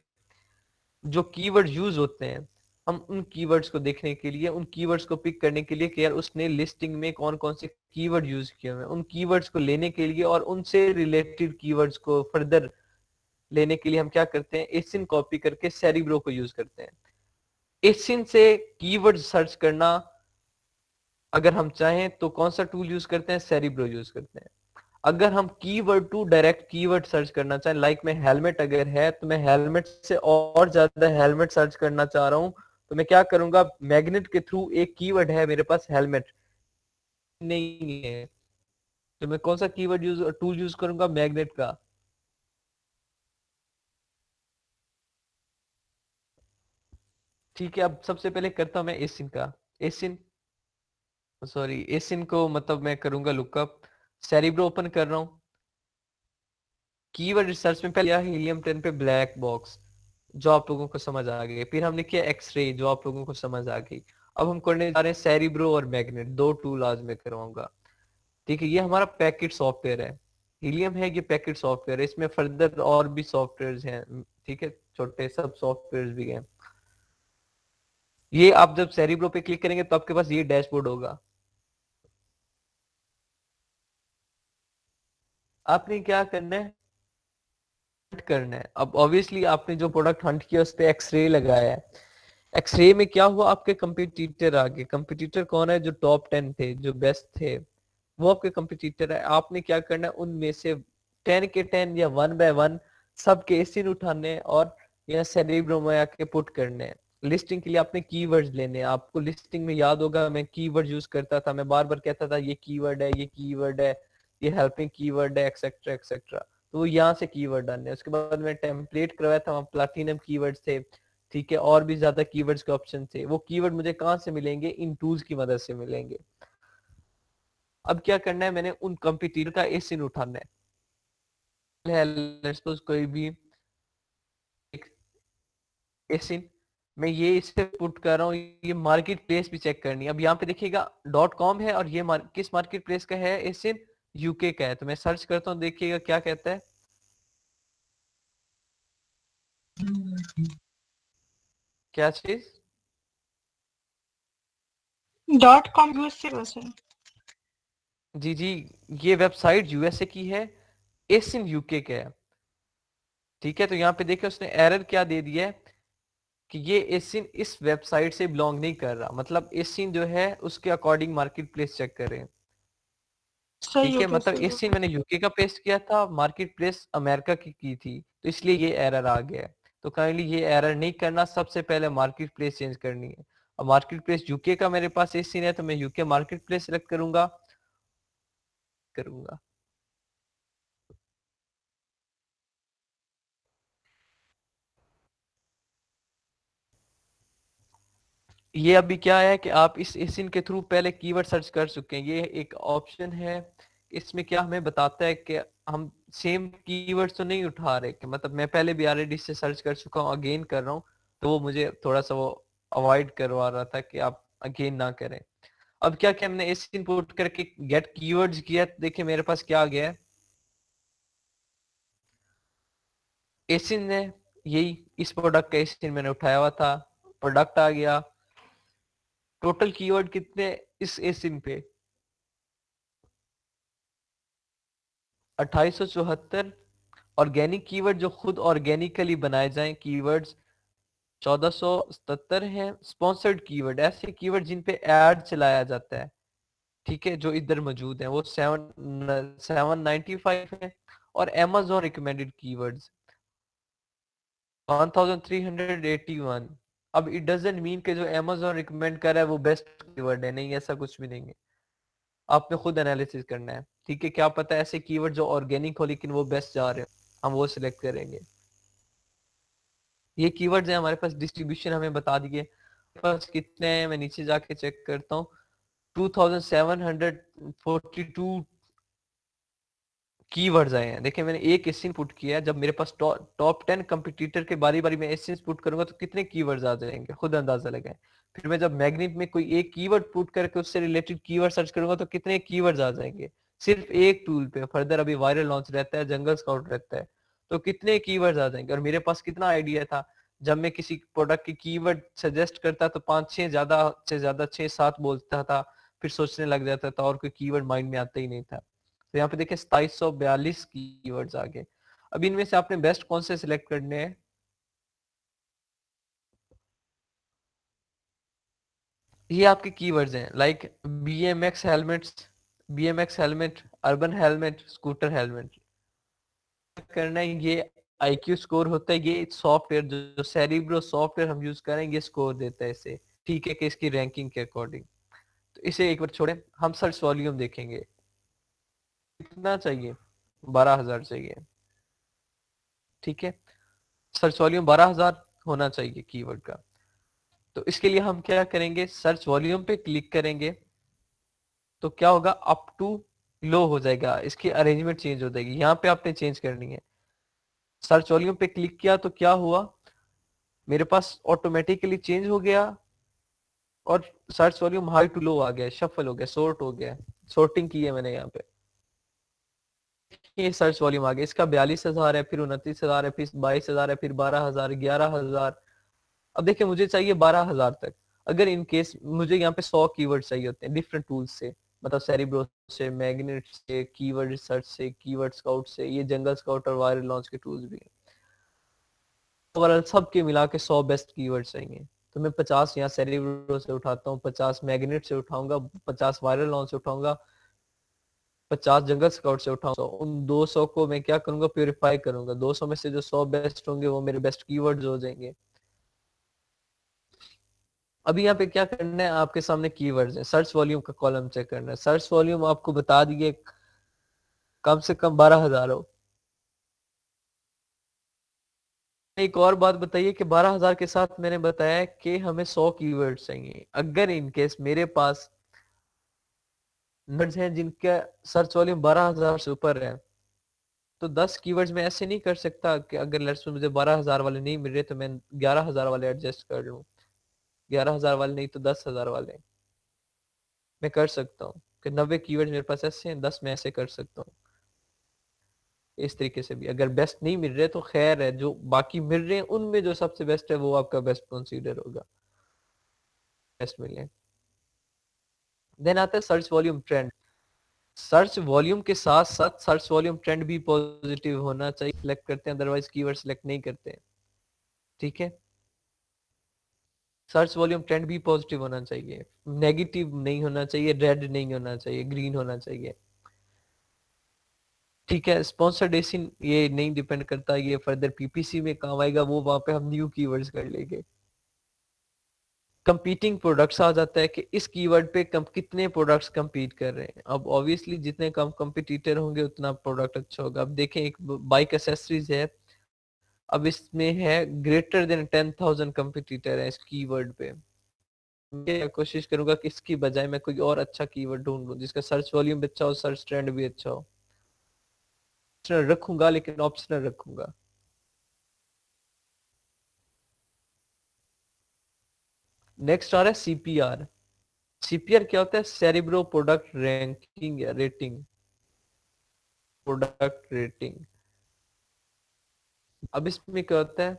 जो कीवर्ड यूज होते हैं, हम उन कीवर्ड्स को देखने के लिए, उन कीवर्ड्स को पिक करने के लिए कि यार उसने लिस्टिंग में कौन कौन से कीवर्ड यूज किए हुए हैं, उन कीवर्ड्स को लेने के लिए और उनसे रिलेटेड कीवर्ड्स को फर्दर लेने के लिए हम क्या करते हैं, एसिन कॉपी करके सेरिब्रो को यूज करते हैं। एसिन से कीवर्ड सर्च करना अगर हम चाहें तो कौन सा टूल यूज करते हैं, सेरिब्रो यूज करते हैं। अगर हम keyword to direct keyword search करना चाहें, लाइक में हेलमेट अगर है तो मैं हेलमेट से और ज्यादा हेलमेट सर्च करना चाह रहा हूं, तो मैं क्या करूंगा, मैग्नेट के थ्रू एक कीवर्ड है मेरे पास हेलमेट नहीं है, तो मैं कौन सा कीवर्ड टूल यूज करूंगा, मैग्नेट का। ठीक है, अब सबसे पहले करता हूं मैं एसिन का। एसिन सॉरी एसिन को मतलब मैं करूंगा लुकअप। सेरिब्रो ओपन कर रहा हूं। कीवर्ड रिसर्च में पहले किया हीलियम 10 पे ब्लैक बॉक्स, जो आप लोगों को समझ आ गई। फिर हमने किया एक्सरे, जो आप लोगों को समझ आ गई। अब हम करने जा रहे हैं सेरिब्रो और मैग्नेट, दो टूल आज मैं करवाऊंगा। ठीक है, ये हमारा पैकेट सॉफ्टवेयर है। हीलियम है, ये पैकेट सॉफ्टवेयर है। इसमें फर्दर और भी सॉफ्टवेयर हैं, ठीक है, छोटे सब सॉफ्टवेयर भी हैं। ये आप जब सेरिब्रो पे क्लिक करेंगे तो आपके पास ये डैशबोर्ड होगा। आपने क्या करना है, करना है। अब ऑब्वियसली आपने जो प्रोडक्ट हंट किया उस पे एक्सरे लगाया है। एक्सरे में क्या हुआ, आपके कंपटीटर आ गए। कंपटीटर कौन है, जो टॉप 10 थे, जो बेस्ट थे, वो आपके कंपटीटर है। आपने क्या करना है, उनमें से 10 के 10 या 1 बाय 1 सबके एसिन उठाने हैं और यहाँ सेरेब्रो में आके पुट करने हैं। लिस्टिंग के लिए आपने कीवर्ड्स लेने हैं। आपको लिस्टिंग में याद होगा मैं कीवर्ड यूज करता था, मैं बार बार कहता था ये कीवर्ड है, ये कीवर्ड है, ये हेल्पिंग कीवर्ड है, एक्सेट्रा एक्सेट्रा। तो वो यहाँ से कीवर्ड डालने हैं। उसके बाद मैं टेम्पलेट करवाया था, वहाँ प्लैटिनम कीवर्ड्स थे, ठीक है, और भी ज्यादा कीवर्ड्स के ऑप्शन थे। वो कीवर्ड मुझे कहाँ से मिलेंगे, इन टूल्स की मदद से मिलेंगे। अब क्या करना है, मैंने उन कंप्यूटर का एसिन उठाना है। लेट्स सपोज कोई भी एसिन, मैं ये इससे पुट कर रहा हूँ, ये मार्केट प्लेस भी चेक करनी है। अब यहाँ पे देखिएगा .com है और ये किस मार्केट प्लेस का है, एसिन यूके का है। तो मैं सर्च करता हूँ, देखिएगा क्या कहता है, क्या चीज, .com यूएसए वैसे। जी जी, ये वेबसाइट यूएसए की है, एसिन यूके का है, ठीक है। तो यहाँ पे देखिए उसने एरर क्या दे दिया है कि ये एसिन इस वेबसाइट से बिलोंग नहीं कर रहा, मतलब एसिन जो है उसके अकॉर्डिंग मार्केट प्लेस चेक करें, ठीक है। मतलब एसिन मैंने यूके का पेस्ट किया था, मार्केट प्लेस अमेरिका की थी, तो इसलिए ये एरर आ गया है। तो काइंडली ये एरर नहीं करना, सबसे पहले मार्केट प्लेस चेंज करनी है। अब मार्केट प्लेस यूके का मेरे पास एसिन है, तो मैं यूके मार्केट प्लेस सेलेक्ट करूंगा। ये अभी क्या है कि आप इस एसिन के थ्रू पहले कीवर्ड सर्च कर चुके हैं, ये एक ऑप्शन है। इसमें क्या हमें बताता है कि हम सेम कीवर्ड्स तो नहीं उठा रहे, कि मतलब मैं पहले भी ऑलरेडी इससे सर्च कर चुका हूँ, अगेन कर रहा हूँ, तो वो मुझे थोड़ा सा वो अवॉइड करवा रहा था कि आप अगेन ना करें। अब क्या किया हमने, एसिन पुट करके गेट कीवर्ड्स किया, तो देखिए मेरे पास क्या आ गया है, एसिन ने यही इस प्रोडक्ट का एसिन मैंने उठाया हुआ था, प्रोडक्ट आ गया। टोटल कीवर्ड कितने इस एसिन पे, 2874। ऑर्गेनिक कीवर्ड जो खुद ऑर्गेनिकली बनाए जाएं कीवर्ड्स 1477 हैं। स्पॉन्सर्ड कीवर्ड ऐसे कीवर्ड जिन पे ऐड चलाया जाता है, ठीक है, जो इधर मौजूद हैं, वो 795 है। और Amazon रिकमेंडेड कीवर्ड्स 1381। अब इट डजंट मीन कि जो Amazon रिकमेंड कर रहा है वो बेस्ट कीवर्ड है, नहीं, ऐसा कुछ भी नहीं है। आपने खुद एनालिसिस करना है, ठीक है। क्या पता ऐसे कीवर्ड जो ऑर्गेनिक हो लेकिन वो बेस्ट जा रहे हो, हम वो सिलेक्ट करेंगे। ये कीवर्ड्स हैं हमारे पास, डिस्ट्रीब्यूशन हमें बता दिए पास कितने हैं, मैं नीचे जाके चेक करता हूँ। 2742 कीवर्ड्स आए हैं। देखिए मैंने एक एसिन पुट किया है, जब मेरे पास टॉप 10 कंपटीटर के बारी बारी में एसिन पुट करूंगा तो कितने कीवर्ड्स आ जाएंगे, खुद अंदाजा लगाएं। फिर मैं जब मैग्नेट में कोई एक कीवर्ड पुट करके उससे रिलेटेड कीवर्ड सर्च करूंगा तो कितने कीवर्ड्स आ जाएंगे, सिर्फ एक टूल पे। फर्दर अभी वायरल लॉन्च रहता है, जंगल स्काउट रहता है, तो कितने कीवर्ड्स आ जाएंगे। और मेरे पास कितना आइडिया था, जब मैं किसी प्रोडक्ट की कीवर्ड सजेस्ट करता तो 5-6 ज्यादा से ज्यादा 6-7 बोलता था, फिर सोचने लग जाता था और कोई कीवर्ड माइंड में आता ही नहीं था। तो यहाँ पे देखिए 2742 कीवर्ड्स आ गए। अब इनमें से आपने बेस्ट कौन से सिलेक्ट करने हैं, ये आपके कीवर्ड्स हैं, like BMX helmets, BMX helmet, urban helmet, scooter helmet करना है। ये IQ स्कोर होता है, ये सॉफ्टवेयर जो सेरिब्रो सॉफ्टवेयर हम यूज करेंगे स्कोर देता है इसे, ठीक है, कि इसकी रैंकिंग के अकॉर्डिंग। तो इसे एक बार छोड़ें, हम सर्च वॉल्यूम देखेंगे कितना चाहिए, 12,000 चाहिए, ठीक है। सर्च वॉल्यूम 12,000 होना चाहिए कीवर्ड का। तो इसके लिए हम क्या करेंगे, सर्च वॉल्यूम पे क्लिक करेंगे, तो क्या होगा, अप टू लो हो जाएगा, इसकी अरेंजमेंट चेंज हो जाएगी, यहाँ पे आपने चेंज करनी है। सर्च वॉल्यूम पे क्लिक किया तो क्या हुआ, मेरे पास ऑटोमेटिकली चेंज हो गया और search volume high to low आ गया, शफल हो गया, सॉर्ट हो गया, सॉर्टिंग की है मैंने यहाँ पे। ये सर्च वॉल्यूम आ गया, इसका 42,000 है, फिर 29,000 है, फिर 22,000 है, फिर 12,000, 11,000। अब देखिए मुझे चाहिए 12,000 तक। अगर इन केस मुझे यहाँ पे 100 कीवर्ड चाहिए होते हैं डिफरेंट टूल्स से, मतलब सेरिब्रो से, मैग्नेट से, कीवर्ड रिसर्च से, कीवर्ड स्काउट से, ये जंगल स्काउट और वायरल लॉन्च के टूल्स भी हैं, ओवरऑल सबके मिला के 100 बेस्ट कीवर्ड चाहिए। तो मैं 50 यहाँ सेरिब्रो से उठाता हूँ, 50 मैग्नेट से उठाऊंगा, 50 वायरल लॉन्च से उठाऊंगा, 50 जंगल स्काउट से उठाऊंगा, उन 200 को मैं क्या करूंगा, प्योरीफाई करूंगा। 200 में से जो 100 बेस्ट होंगे वो मेरे बेस्ट कीवर्ड्स हो जाएंगे। अभी यहाँ पे क्या करना है, आपके सामने कीवर्ड्स है, सर्च वॉल्यूम का कॉलम चेक करना है। सर्च वॉल्यूम आपको बता दिए कम से कम 12,000 हो। एक और बात बताइए कि 12,000 के साथ मैंने बताया कि हमें 100 कीवर्ड्स चाहिए। अगर इनकेस मेरे पास नोड्स हैं जिनका सर्च वॉल्यूम 12,000 से ऊपर है, तो 10 कीवर्ड्स में ऐसे नहीं कर सकता कि अगर लेट्स में मुझे 12,000 वाले नहीं मिल रहे तो मैं 11,000 वाले एडजस्ट कर लूं। 11,000 वाले नहीं तो 10,000 वाले मैं कर सकता हूँ कि 90 कीवर्ड्स मेरे पास ऐसे हैं, 10 में ऐसे कर सकता हूँ। इस तरीके से भी अगर बेस्ट नहीं मिल रहे तो खैर है, जो बाकी मिल रहे हैं उनमें जो सबसे बेस्ट है वो आपका बेस्ट कंसीडर होगा, बेस्ट मिले। देन आता है search volume trend. Search volume के साथ साथ सर्च वॉल्यूम ट्रेंड भी पॉजिटिव होना चाहिए, सिलेक्ट करते हैं, अदरवाइज कीवर्ड सिलेक्ट नहीं करते हैं। ठीक है, सर्च वॉल्यूम ट्रेंड भी पॉजिटिव होना चाहिए, नेगेटिव नहीं होना चाहिए, रेड नहीं होना चाहिए, ग्रीन होना चाहिए। ठीक है, स्पॉन्सर्ड एसिन ये नहीं डिपेंड करता, ये फर्दर पीपीसी में काम आएगा, वो वहां पे हम न्यू कीवर्ड्स कर लेंगे। कंपीटिंग प्रोडक्ट्स आ जाता है कि इस कीवर्ड पे कितने प्रोडक्ट्स कंपीट कर रहे हैं। अब ऑब्वियसली जितने कम कंपटीटर होंगे उतना प्रोडक्ट अच्छा होगा। अब देखें एक बाइक एसेसरीज है, अब इसमें है ग्रेटर देन 10,000 कंपटीटर है इस कीवर्ड पे। मैं कोशिश करूंगा कि इसकी बजाय मैं कोई और अच्छा कीवर्ड ढूंढ लूं जिसका सर्च वॉल्यूम भी अच्छा हो, सर्च ट्रेंड भी अच्छा हो। ऑप्शनल रखूंगा, लेकिन ऑप्शनल रखूंगा। नेक्स्ट आ रहा है सीपीआर। सीपीआर क्या होता है, सेरिब्रो प्रोडक्ट रैंकिंग या रेटिंग, प्रोडक्ट रेटिंग। अब इसमें क्या होता है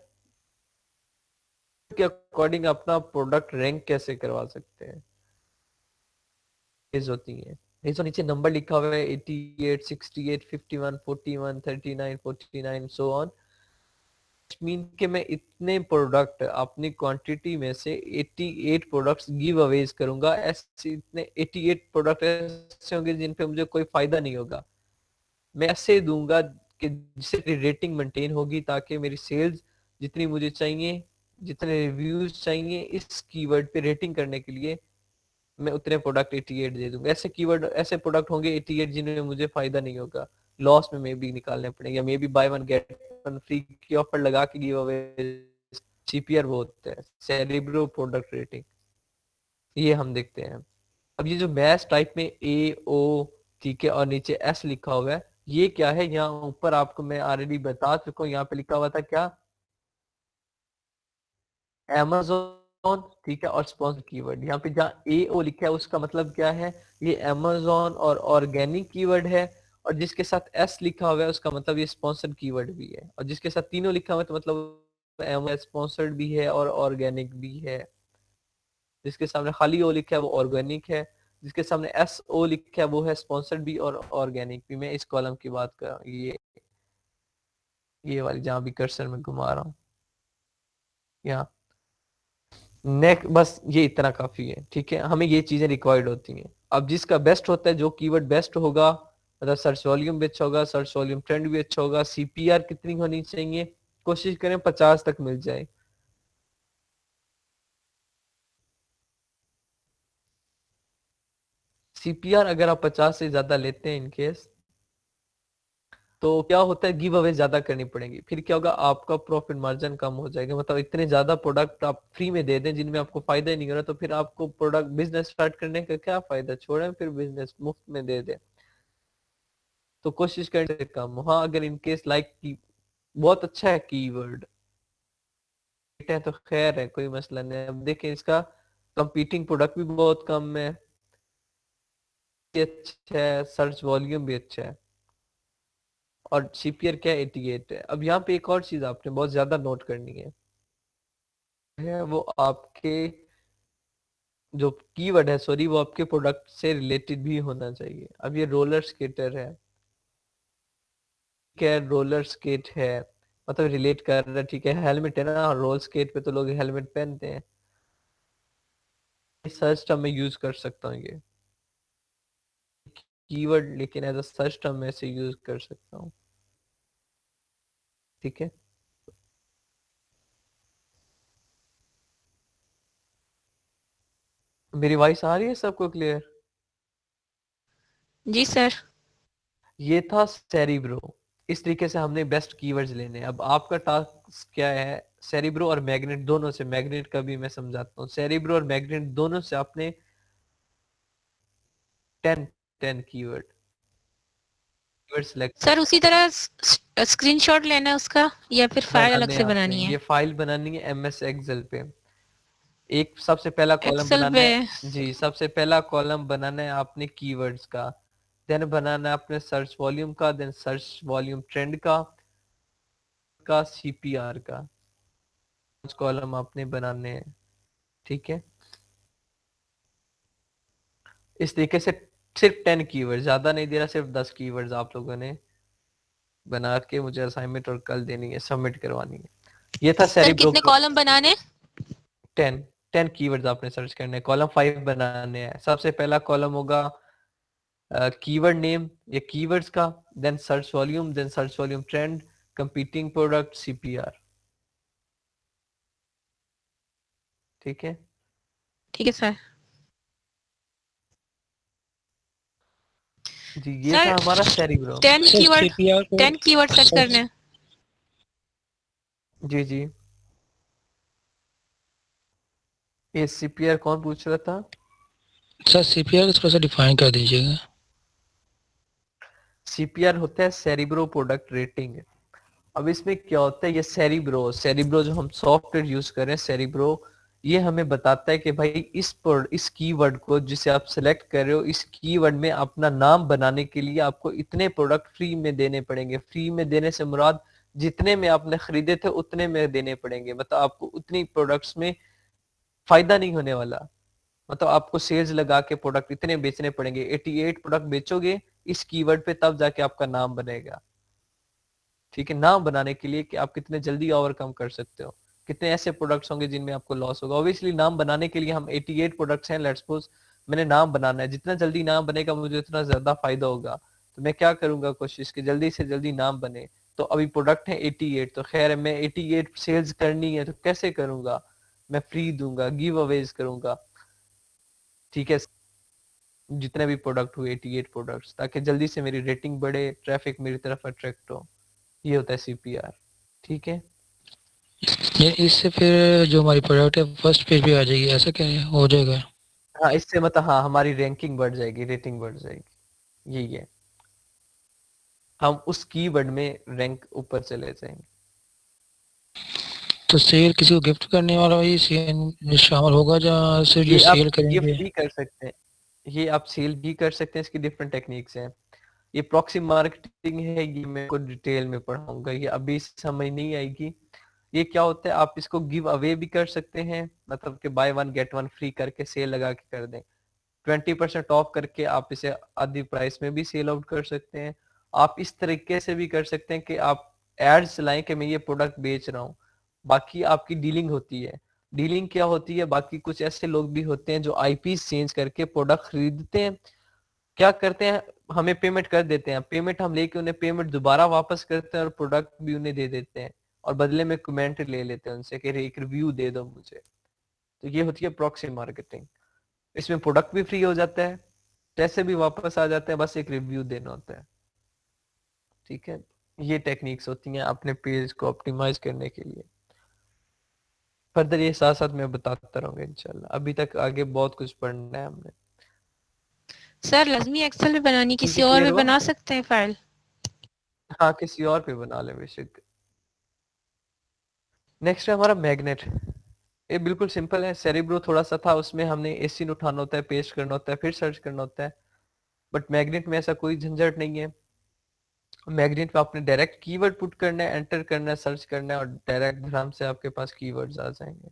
के अकॉर्डिंग अपना प्रोडक्ट रैंक कैसे करवा सकते हैं, होती है। ये तो नीचे नंबर लिखा हुआ है 88, 68, 51, 41, 39, 49 सो ऑन। मीन के मैं इतने प्रोडक्ट अपनी क्वांटिटी में से 88 प्रोडक्ट्स गिव अवेज करूंगा। ऐसे इतने 88 प्रोडक्ट ऐसे होंगे जिन पे मुझे कोई फायदा नहीं होगा, मैं ऐसे दूंगा कि जिससे रेटिंग मेंटेन होगी, ताकि मेरी सेल्स जितनी मुझे चाहिए, जितने रिव्यूज चाहिए इस कीवर्ड पे रेटिंग करने के लिए, मैं उतने प्रोडक्ट 88 दे दूंगा। ऐसे कीवर्ड ऐसे प्रोडक्ट होंगे 88 जिनमें मुझे फायदा नहीं होगा, लॉस में मे भी निकालने पड़ेंगे, may be by one get one free की ऑफर लगा के गिव अवे। सीपीआर वो होता है, सेरिब्रो प्रोडक्ट रेटिंग, ये हम देखते हैं। अब ये जो मैथ्स टाइप में ए ओ, ठीक है, और नीचे एस लिखा हुआ है, ये क्या है, यहाँ ऊपर आपको मैं ऑलरेडी बता चुका हूँ। यहाँ पे लिखा हुआ था क्या, Amazon, ठीक है, और स्पॉन्सर कीवर्ड। यहाँ पे जहाँ ए ओ लिखा है उसका मतलब क्या है, ये Amazon और ऑर्गेनिक कीवर्ड है, और जिसके साथ एस लिखा हुआ है उसका मतलब ये स्पॉन्सर्ड कीवर्ड भी है, और जिसके साथ तीनों लिखा हुआ है तो मतलब स्पॉन्सर्ड भी है और ऑर्गेनिक भी है। जिसके सामने खाली ओ लिखा है वो ऑर्गेनिक है, जिसके सामने एस ओ लिखा है वो है स्पॉन्सर्ड भी और ऑर्गेनिक भी। मैं इस कॉलम की बात कर रहा हूँ, ये वाली जहाँ भी कर्सर में घुमा रहा हूँ यहाँ। नेक्स्ट बस ये इतना काफी है, ठीक है, हमें ये चीजें रिक्वायर्ड होती हैं। अब जिसका बेस्ट होता है, जो कीवर्ड बेस्ट होगा, मतलब सर्च वॉल्यूम भी अच्छा होगा, सर्च वॉल्यूम ट्रेंड भी अच्छा होगा, सीपीआर कितनी होनी चाहिए, कोशिश करें 50 तक मिल जाए। सीपीआर अगर आप 50 से ज्यादा लेते हैं इनकेस, तो क्या होता है, गिव अवे ज्यादा करनी पड़ेगी। फिर क्या होगा, आपका प्रॉफिट मार्जिन कम हो जाएगा। मतलब इतने ज्यादा प्रोडक्ट आप फ्री में दे दें जिनमें आपको फायदा ही नहीं हो रहा, तो फिर आपको प्रोडक्ट बिजनेस स्टार्ट करने का क्या फायदा, छोड़ें फिर बिजनेस मुफ्त में दे दें। तो कोशिश करने कम। हाँ, अगर इनकेस लाइक की बहुत अच्छा है कीवर्ड है तो खैर है, कोई मसला नहीं। अब देखें इसका कंपीटिंग प्रोडक्ट भी बहुत कम है, ये अच्छा है, सर्च वॉल्यूम भी अच्छा है, और सीपीआर क्या 88 है। अब यहाँ पे एक और चीज आपने बहुत ज्यादा नोट करनी है वो आपके जो कीवर्ड है, सॉरी, वो आपके प्रोडक्ट से रिलेटेड भी होना चाहिए। अब ये रोलर स्केटर है, क्या रोलर स्केट है, मतलब रिलेट कर रहा है, ठीक है। हेलमेट है ना, रोलर स्केट पे तो लोग हेलमेट पहनते हैं, सर्च टर्म में यूज कर सकता हूँ ये कीवर्ड लेकिन एज अ सर्च टर्म में से यूज कर सकता हूँ। ठीक है, मेरी वॉइस आ रही है सबको क्लियर? जी सर। ये था सेरिब्रो। इस तरीके से हमने बेस्ट कीवर्ड्स लेने हैं। अब आपका टास्क क्या है, सेरिब्रो और मैग्नेट दोनों से, मैग्नेट का भी मैं समझाता हूँ। सेरिब्रो और मैग्नेट दोनों से आपने 10 कीवर्ड सेलेक्ट सर उसी तरह स्क्रीनशॉट लेना है उसका या फिर फाइल अलग बनाने से आते हैं। बनानी है? ये फाइल बनानी है एमएस एक्सेल पे। एक सबसे पहला कॉलम एक्सेल बनाना पे? है जी, सबसे पहला कॉलम बनाना है आपने कीवर्ड्स का, देन बनाना है अपने सर्च वॉल्यूम का, देन सर्च वॉल्यूम ट्रेंड का सीपीआर का। 5 कॉलम आपने बनाने हैं। ठीक है, इस तरीके से सिर्फ 10 कीवर्ड, ज्यादा नहीं दे रहा, सिर्फ 10 कीवर्ड्स आप लोगों ने बना के मुझे असाइनमेंट और कल देनी है, सबमिट करवानी है। ये था सर सेरिब्रो कितने का। कॉलम बनाने? 10 कीवर्ड्स आपने सर्च करने हैं। कॉलम 5 बनाने हैं। सबसे पहला कॉलम होगा कीवर्ड नेम या कीवर्ड्स का, then search volume trend, competing product, CPR. ठीक है, ठीक है सर। जी ये सर था हमारा सेरिब्रो। 10 सर कीवर्ड, सीपीआर को 10 कीवर्ड सर्च करने हैं। जी जी, ये सीपीआर कौन पूछ रहा था? सर सीपीआर को थोड़ा सा डिफाइन कर दीजिएगा। सीपीआर होता है सेरिब्रो प्रोडक्ट रेटिंग। अब इसमें क्या होता है, ये सेरिब्रो सेरिब्रो जो हम सॉफ्टवेयर यूज कर रहे हैं सेरिब्रो, ये हमें बताता है कि भाई इस कीवर्ड को जिसे आप सेलेक्ट कर रहे हो, इस कीवर्ड में अपना नाम बनाने के लिए आपको इतने प्रोडक्ट फ्री में देने पड़ेंगे। फ्री में देने से मुराद जितने में आपने खरीदे थे उतने में देने पड़ेंगे, मतलब आपको उतनी प्रोडक्ट्स में फायदा नहीं होने वाला। मतलब आपको सेल्स लगा के प्रोडक्ट इतने बेचने पड़ेंगे, 88 प्रोडक्ट बेचोगे इस कीवर्ड पे तब जाके आपका नाम बनेगा। ठीक है, नाम बनाने के लिए कि आप कितने जल्दी ओवरकम कर सकते हो, कितने ऐसे प्रोडक्ट्स होंगे जिनमें आपको लॉस होगा। ऑब्वियसली नाम बनाने के लिए हम 88 प्रोडक्ट्स हैं, लेट्स सपोज मैंने नाम बनाना है, जितना जल्दी नाम बनेगा मुझे उतना ज्यादा फायदा होगा। तो मैं क्या करूंगा, कोशिश की जल्दी से जल्दी नाम बने। तो अभी प्रोडक्ट है 88, तो खैर है मैं 88 सेल्स करनी है तो कैसे करूंगा, मैं फ्री दूंगा, गिव अवेज करूंगा। ठीक है, जितने भी प्रोडक्ट हुए 88 प्रोडक्ट्स, ताकि जल्दी से मेरी रेटिंग बढ़े, ट्रैफिक मेरी तरफ अट्रैक्ट हो। ये होता है सीपीआर। ठीक है, ये इससे फिर जो हमारी प्रोडक्ट है फर्स्ट पेज पे आ जाएगी, ऐसा क्या हो जाएगा? हाँ इससे मतलब हाँ हमारी रैंकिंग बढ़ जाएगी, रेटिंग बढ़ जाएगी, यही है, हम उस कीवर्ड में रैंक ऊपर चले जाएंगे। तो सेल किसी को गिफ्ट करने वाला ही सेल शामिल होगा या सिर्फ जो ये आप सेल गिफ्ट करेंगे? भी कर सकते हैं, ये आप सेल भी कर सकते हैं, इसकी डिफरेंट टेक्निक्स हैं। ये प्रॉक्सी मार्केटिंग है, ये मैं को डिटेल में पढ़ाऊंगा, ये अभी समझ नहीं आएगी। ये क्या होता है, आप इसको गिव अवे भी कर सकते हैं, मतलब कि by one get one free करके सेल लगा के कर दें। 20% ऑफ करके आप इसे आधी प्राइस में भी सेल आउट कर सकते हैं। आप इस तरीके से भी कर सकते हैं कि आप एड्स चलाएं कि मैं ये प्रोडक्ट बेच रहा हूँ, बाकी आपकी डीलिंग होती है। डीलिंग क्या होती है, बाकी कुछ ऐसे लोग भी होते हैं जो आईपी चेंज करके प्रोडक्ट खरीदते हैं, क्या करते हैं, हमें पेमेंट कर देते हैं, पेमेंट हम लेके उन्हें पेमेंट दोबारा वापस करते हैं और प्रोडक्ट भी उन्हें दे देते हैं, और बदले में कमेंट ले लेते हैं उनसे कि एक रिव्यू दे दो मुझे। तो ये होती है प्रॉक्सी मार्केटिंग। इसमें प्रोडक्ट भी फ्री हो जाता है, पैसे भी वापस आ जाते हैं, बस एक रिव्यू देना होता है। ठीक है, ये टेक्निक्स होती हैं अपने पेज को ऑप्टिमाइज करने के लिए। फर्दर ये साथ साथ मैं बताता रहूंगा इंशाल्लाह, अभी तक आगे बहुत कुछ पढ़ना है हमने। सर लाजमी एक्सेल में बनानी, ठीक किसी है, और क्लियर में हुआ? बना सकते हैं फाइल? हाँ किसी और पे बना ले बेशक। नेक्स्ट है हमारा मैग्नेट। ये बिल्कुल सिंपल है, सेरिब्रो थोड़ा सा था, उसमें हमने एसिन उठाना होता है, पेस्ट करना होता है, फिर सर्च करना होता है। बट मैग्नेट में ऐसा कोई झंझट नहीं है। मैग्नेट पे आपने डायरेक्ट कीवर्ड पुट करना है, एंटर करना है, सर्च करना है, और डायरेक्ट आराम से आपके पास कीवर्ड्स आ जाएंगे।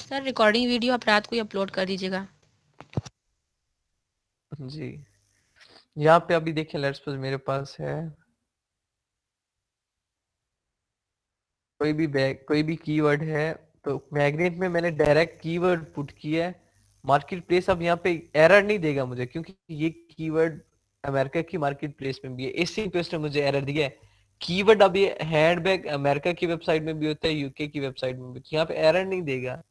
सर रिकॉर्डिंग वीडियो आप रात को ही अपलोड कर दीजिएगा। जी, यहाँ पे अभी देखिए लेट्स सपोज मेरे पास है कोई भी कीवर्ड है, तो मैग्नेट में मैंने डायरेक्ट कीवर्ड पुट किया है। मार्केट प्लेस अब यहाँ पे एरर नहीं देगा मुझे, क्योंकि ये कीवर्ड अमेरिका की मार्केट प्लेस में भी है, इसी पे उसने मुझे एरर दिया है। कीवर्ड अब ये हैंडबैग अमेरिका की वेबसाइट में भी होता है, यूके की वेबसाइट में भी, तो यहाँ पे एरर नहीं देगा।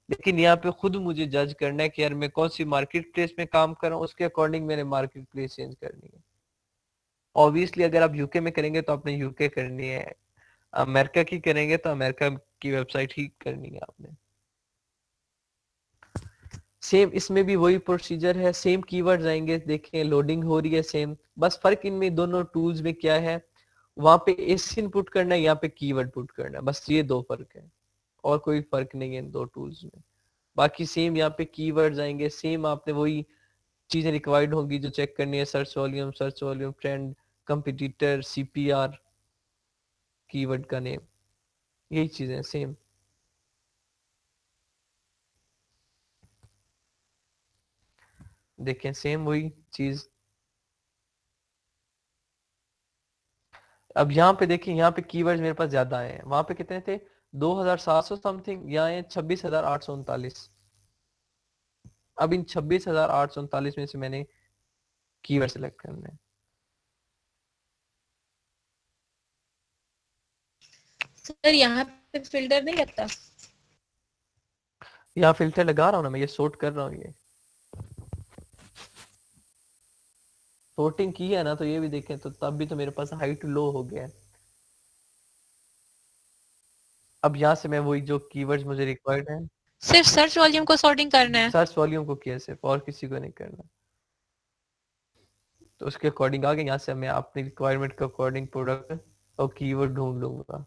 लेकिन यहाँ पे खुद मुझे जज करना है कि यार मैं कौन सी मार्केट प्लेस में काम कर रहा हूँ, उसके अकॉर्डिंग मैंने मार्केट प्लेस चेंज करनी है। ऑब्वियसली अगर आप यूके में करेंगे तो आपने यूके करनी है, अमेरिका की करेंगे तो अमेरिका की वेबसाइट ही करनी है आपने। सेम इसमें भी वही प्रोसीजर है, सेम कीवर्ड्स आएंगे, देखें लोडिंग हो रही है सेम, बस फर्क इनमें दोनों टूल्स में क्या है, वहां पे एसिन पुट करना है, यहाँ पे कीवर्ड पुट करना है, बस ये दो फर्क है, और कोई फर्क नहीं है इन दो टूल्स में। बाकी सेम यहाँ पे कीवर्ड्स आएंगे, सेम आपने वही चीजें रिक्वायर्ड होंगी जो चेक करनी है, search volume, trend, competitor, CPR, keyword का नेम, यही चीजें सेम। देखें सेम वही चीज। अब यहाँ पे देखें, यहाँ पे कीवर्ड्स मेरे पास ज्यादा आए हैं, वहां पे कितने थे 2700 समथिंग, यहाँ है 26,839। अब इन 26,839 में से मैंने कीवर्ड सेलेक्ट करना है। सर यहाँ पे फिल्टर नहीं लगता? यहाँ फिल्टर लगा रहा हूँ ना मैं, ये सॉर्ट कर रहा हूँ, ये सॉर्टिंग की है ना, तो ये भी देखें तो तब भी तो मेरे पास हाई टू लो हो गया है। अब यहाँ से मैं वही जो कीवर्ड्स मुझे रिक्वायर्ड है, सिर्फ सर्च वॉल्यूम को सॉर्टिंग करना है? सर्च वॉल्यूम को किया सिर्फ, और किसी को नहीं करना। तो उसके अकॉर्डिंग आगे यहाँ से मैं अपनी रिक्वायरमेंट के अकॉर्डिंग प्रोडक्ट और कीवर्ड ढूंढ लूंगा।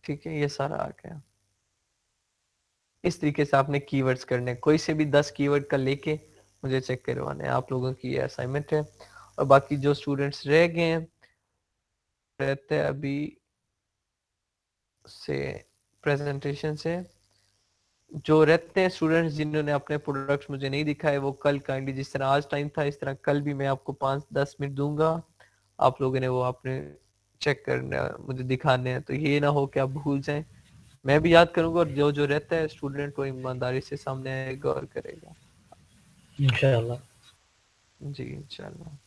ठीक है, ये सारा आ गया। इस तरीके से आपने कीवर्ड्स करने, कोई से भी 10 कीवर्ड का लेके मुझे चेक करवाना है, आप लोगों की ये असाइनमेंट है। और बाकी जो स्टूडेंट्स रह गए हैं, रहते हैं अभी से प्रेजेंटेशन से, जो रहते हैं स्टूडेंट्स जिन्होंने अपने प्रोडक्ट्स मुझे नहीं दिखाए, वो कल काइंडली, जिस तरह आज टाइम था इस तरह कल भी मैं आपको 5-10 मिनट दूंगा, आप लोगों ने वो आपने चेक करना है, मुझे दिखाने हैं, तो ये ना हो कि आप भूल जाएं। मैं भी याद करूंगा, और जो जो रहता है स्टूडेंट वो ईमानदारी से सामने आएगा और करेगा इंशाल्लाह। जी इंशाल्लाह।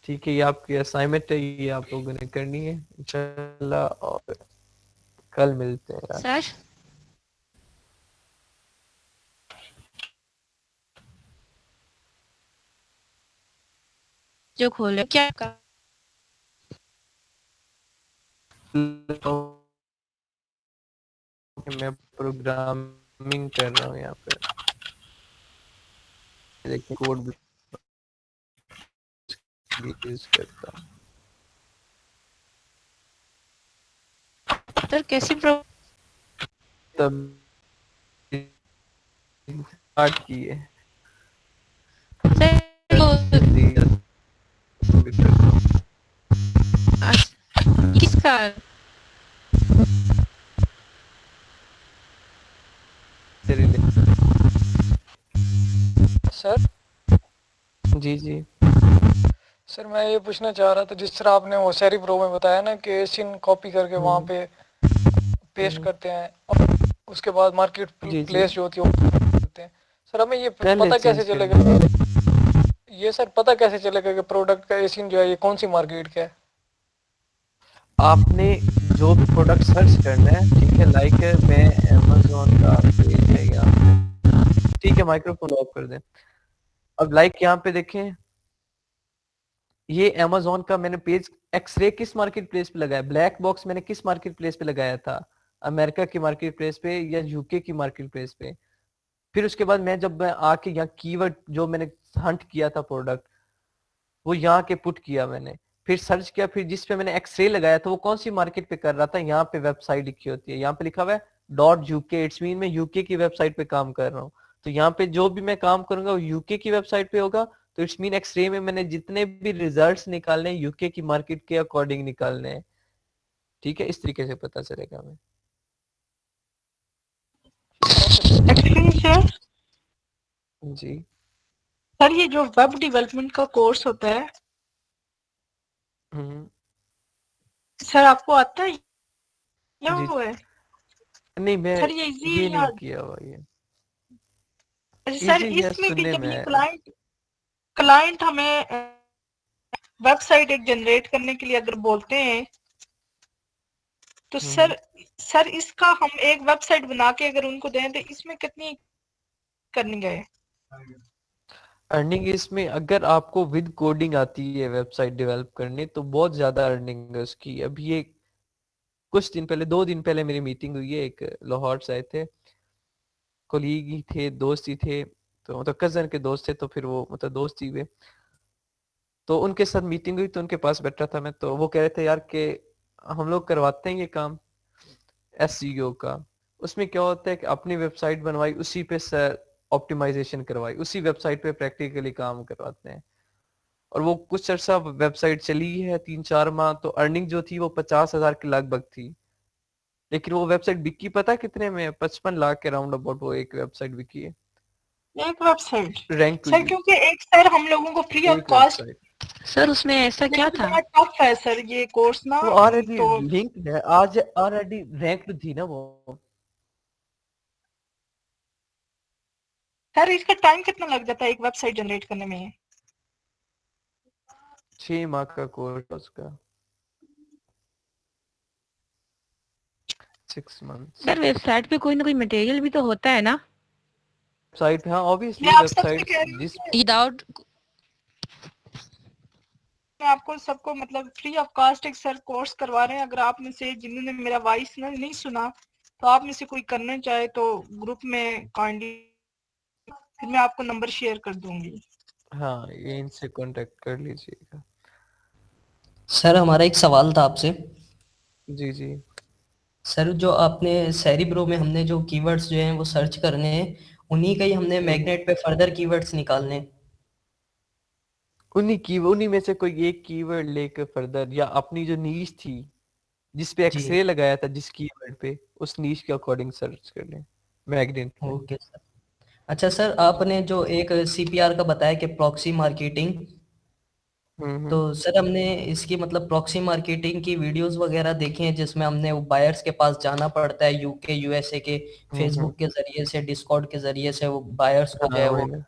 ठीक है, ये आपकी असाइनमेंट है, ये आप लोगों ने करनी है इंशाल्लाह, और कल मिलते हैं। सर जो खोले क्या का? मैं प्रोग्रामिंग कर रहा हूँ यहाँ पे, देखिए कोड भी यूज करता हूँ। सर कैसी प्रो तब स्टार्ट किए सर किसका? सर जी जी सर मैं ये पूछना चाह रहा था, जिस तरह आपने वो सैरी प्रो में बताया ना कि सिन कॉपी करके वहाँ पे पेस्ट करते हैं और उसके बाद मार्केट जी प्लेस जो होती है वो करते हैं। सर हमें ये पहले पता कैसे change चलेगा, ये सर पता कैसे चलेगा कि प्रोडक्ट का एसिन जो है ये कौन सी मार्केट का है? आपने जो भी प्रोडक्ट सर्च करना है, ठीक है, लाइक मैं अमेज़न का पेज है यहाँ पे, ठीक है, माइक्रोफोन ऑफ कर दें। अब लाइक यहाँ पे देखें, ये अमेज़न का मैंने पेज, एक्सरे किस मार्केट प्लेस पे लगाया, ब्लैक बॉक्स मैंने किस मार्केट प्लेस पे लगाया था, अमेरिका की मार्केट प्लेस पे या यूके की मार्केट प्लेस पे। फिर उसके बाद मैं आके यहाँ कीवर्ड जो मैंने हंट किया था प्रोडक्ट, वो यहाँ के पुट किया मैंने, फिर सर्च किया, फिर जिस पे मैंने एक्सरे लगाया था वो कौन सी मार्केट पे कर रहा था, यहाँ पे वेबसाइट लिखी होती है, यहाँ पे लिखा हुआ है .uk, इट्स मीन मैं यूके की वेबसाइट पे काम कर रहा हूँ। तो यहाँ पे जो भी मैं काम करूंगा वो यूके की वेबसाइट पे होगा, तो इट्स मीन एक्सरे में मैंने जितने भी रिजल्ट्स निकालने हैं यूके की मार्केट के अकॉर्डिंग निकालने हैं। ठीक है, इस तरीके से पता चलेगा हमें। जी। सर ये जो वेब डेवलपमेंट का कोर्स होता है हम्म। सर आपको आता है या जी वो है? नहीं, मैं सर ये इजी है ये या नहीं किया हुआ ये। सर इजी है इसमें कि सुनने जब ये में। क्लाइंट हमें वेबसाइट एक जनरेट करने के लिए अगर बोलते हैं तो हम्म। सर इसका हम एक वेबसाइट बना के अगर उनको दें तो इसमें कितनी करनी है? अर्निंग इसमें अगर आपको विद कोडिंग आती है वेबसाइट डेवलप करने तो बहुत ज्यादा अर्निंग है उसकी। अभी ये कुछ दिन पहले, 2 दिन पहले मेरी मीटिंग हुई है, एक लाहौर से आए थे, कोलीग ही थे, दोस्त ही थे, तो मतलब कजन के दोस्त थे, तो फिर वो मतलब दोस्त ही हुए। तो उनके साथ मीटिंग हुई तो उनके पास बैठा था मैं, तो वो कह रहे थे यार कि हम लोग करवाते हैं ये काम एसईओ का। उसमें क्या होता है कि अपनी वेबसाइट बनवाई, उसी पे सर ऑप्टिमाइजेशन करवाई, उसी वेबसाइट पे प्रैक्टिकली काम करवाते हैं। और वो कुछ अर्सा वेबसाइट चली है, 3-4 माह, तो अर्निंग जो थी वो 50,000 के लगभग थी। लेकिन वो वेबसाइट बिकी पता है कितने में? 55 लाख के राउंड अबाउट वो एक वेबसाइट बिकी है, एक वेबसाइट रैंक सर, हुई है क्योंकि एक सर हम लोगों को फ्री ऑफ एक कॉस्ट वेबसाइट। सर उसमें ऐसा क्या लेकिन था? बड़ा टफ है सर ये कोर्स ना। वो ऑलरेडी तो लिंक है, आज ऑलरेडी रैंक्ड थी ना वो। सर इसका टाइम कितना लग जाता है एक वेबसाइट जनरेट करने में? 6 माह का कोर्स उसका, 6 months। सर वेबसाइट पे कोई ना कोई मटेरियल भी तो होता है ना? वेबसाइट, हाँ मैं ऑब्वियसली आप सबसे वेबसाइट्स कह रही हूँ जिस कि विदाउट मैं आपको सबको मतलब फ्री ऑफ कॉस्ट एक सर कोर्स करवा रहे हैं। अगर आप में से जिन्होंने मेरा वॉइस नहीं सुना तो आप में से कोई करना चाहे तो ग्रुप में काइंडली, फिर मैं आपको नंबर शेयर कर दूंगी। हाँ ये इनसे कांटेक्ट कर लीजिएगा। सर हमारा एक सवाल था आपसे। जी जी। सर जो आपने सेरिब्रो में हमने जो कीवर्ड्स जो हैं वो सर्च करने हैं, उन्हीं का ही हमने मैग्नेट पे फर्दर कीवर्ड्स निकालने हैं। उन्हीं में से कोई एक कीवर्ड लेकर फर्दर, या अपनी जो नीश थी जिस पे जी एक्सरे लगाया था जिस कीवर्ड पे, उस नीश के अकॉर्डिंग सर्च कर लें मैग्नेट में। Okay sir. अच्छा सर, आपने जो एक सीपीआर का बताया कि प्रॉक्सी मार्केटिंग, तो हम्म। सर हमने इसकी मतलब प्रॉक्सी मार्केटिंग की वीडियोस वगैरह देखी हैं जिसमें हमने वो बायर्स के पास जाना पड़ता है, यूके यूएसए के, हम्म। फेसबुक के जरिए से, डिस्कॉर्ड के जरिए से वो बायर्स को जो हाँ है वही वो ना।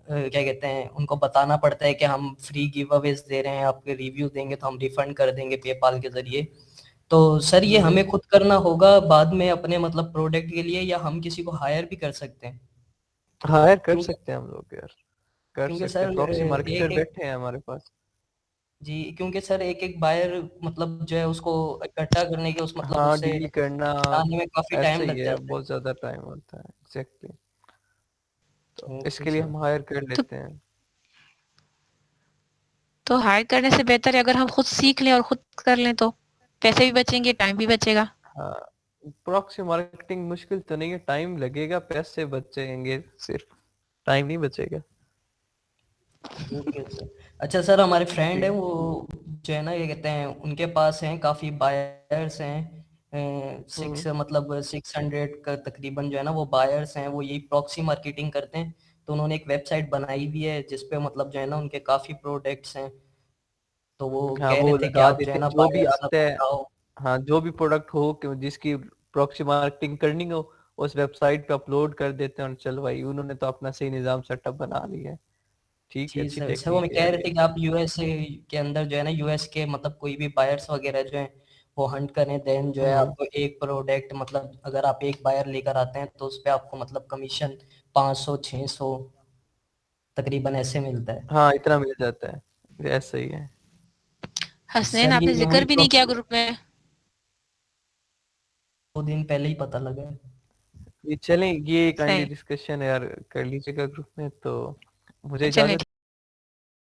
क्या कहते हैं, उनको बताना पड़ता है कि हम फ्री गिव अवेज दे रहे हैं, आपके रिव्यू देंगे तो हम रिफंड कर देंगे पेपाल के जरिए। तो सर ये हम्म। हमें खुद करना होगा बाद में अपने मतलब प्रोडक्ट के लिए, या हम किसी को हायर भी कर सकते हैं? हायर कर क्योंकि सकते हैं हम लोग यार, कर क्योंकि सकते हैं, सर प्रॉक्सी एक मार्केटर एक बैठे हैं हमारे पास। जी, क्योंकि सर एक एक बायर मतलब जो है उसको इकट्ठा करने के, उस मतलब हाँ उससे डील करना आने में काफी ऐसा टाइम ही लग है, जाता है। बहुत ज्यादा टाइम होता है, एग्जैक्टली। तो ओके इसके लिए सर। हम हायर कर तो, लेते हैं। तो हायर करने से बेहतर है अगर हम खुद सीख लें और खुद कर लें, तो पैसे भी बचेंगे, टाइम भी बचेगा। हाँ प्रॉक्सी मार्केटिंग मुश्किल तो नहीं है, टाइम लगेगा, पैसे बचेंगे, सिर्फ टाइम नहीं बचेगा। Okay sir. अच्छा सर, हमारे फ्रेंड जी। है वो जो है ना, ये कहते हैं उनके पास हैं काफी बायर्स हैं, हम्म। 600 का तकरीबन जो है ना वो बायर्स हैं, वो यही प्रॉक्सी मार्केटिंग करते हैं। तो उन्होंने एक वेबसाइट बनाई भी है जिसपे मतलब जो है ना उनके काफी प्रोडक्ट्स हैं। तो वो हाँ कह रहे वो थे कि लगा आप जो है देते ना जो भी बायर्स आता आप है। बताओ। हाँ जो भी प्रोडक्ट हो कि जिसकी प्रॉक्सी मार्केटिंग करनी हो, उस वेबसाइट पे अपलोड कर देते हैं, और चल भाई उन्होंने तो अपना सही निज़ाम सेटअप बना लिया है। ठीक है, जी अच्छी सर। सर वो मैं टेक्निक है कह यार रहे ये। थे कि आप यूएसए के अंदर जो है ना, यूएस के मतलब कोई भी बायर्स वगैरह जो है वो हंट करें, देन जो है हम्म। आपको एक प्रोडक्ट मतलब अगर आप एक बायर लेकर आते हैं तो उस पे आपको मतलब कमीशन 500 600 तकरीबन ऐसे मिलता है। हाँ इतना मिल जाता है, ऐसा ही है। हसनैन सर ये आपने हमें जिक्र भी नहीं किया ग्रुप में। 2 दिन पहले ही पता लगा है। ये चलें, ये काइंडली सही, डिस्कशन यार कर लीजिएगा ग्रुप में, तो मुझे चलें। इजाजत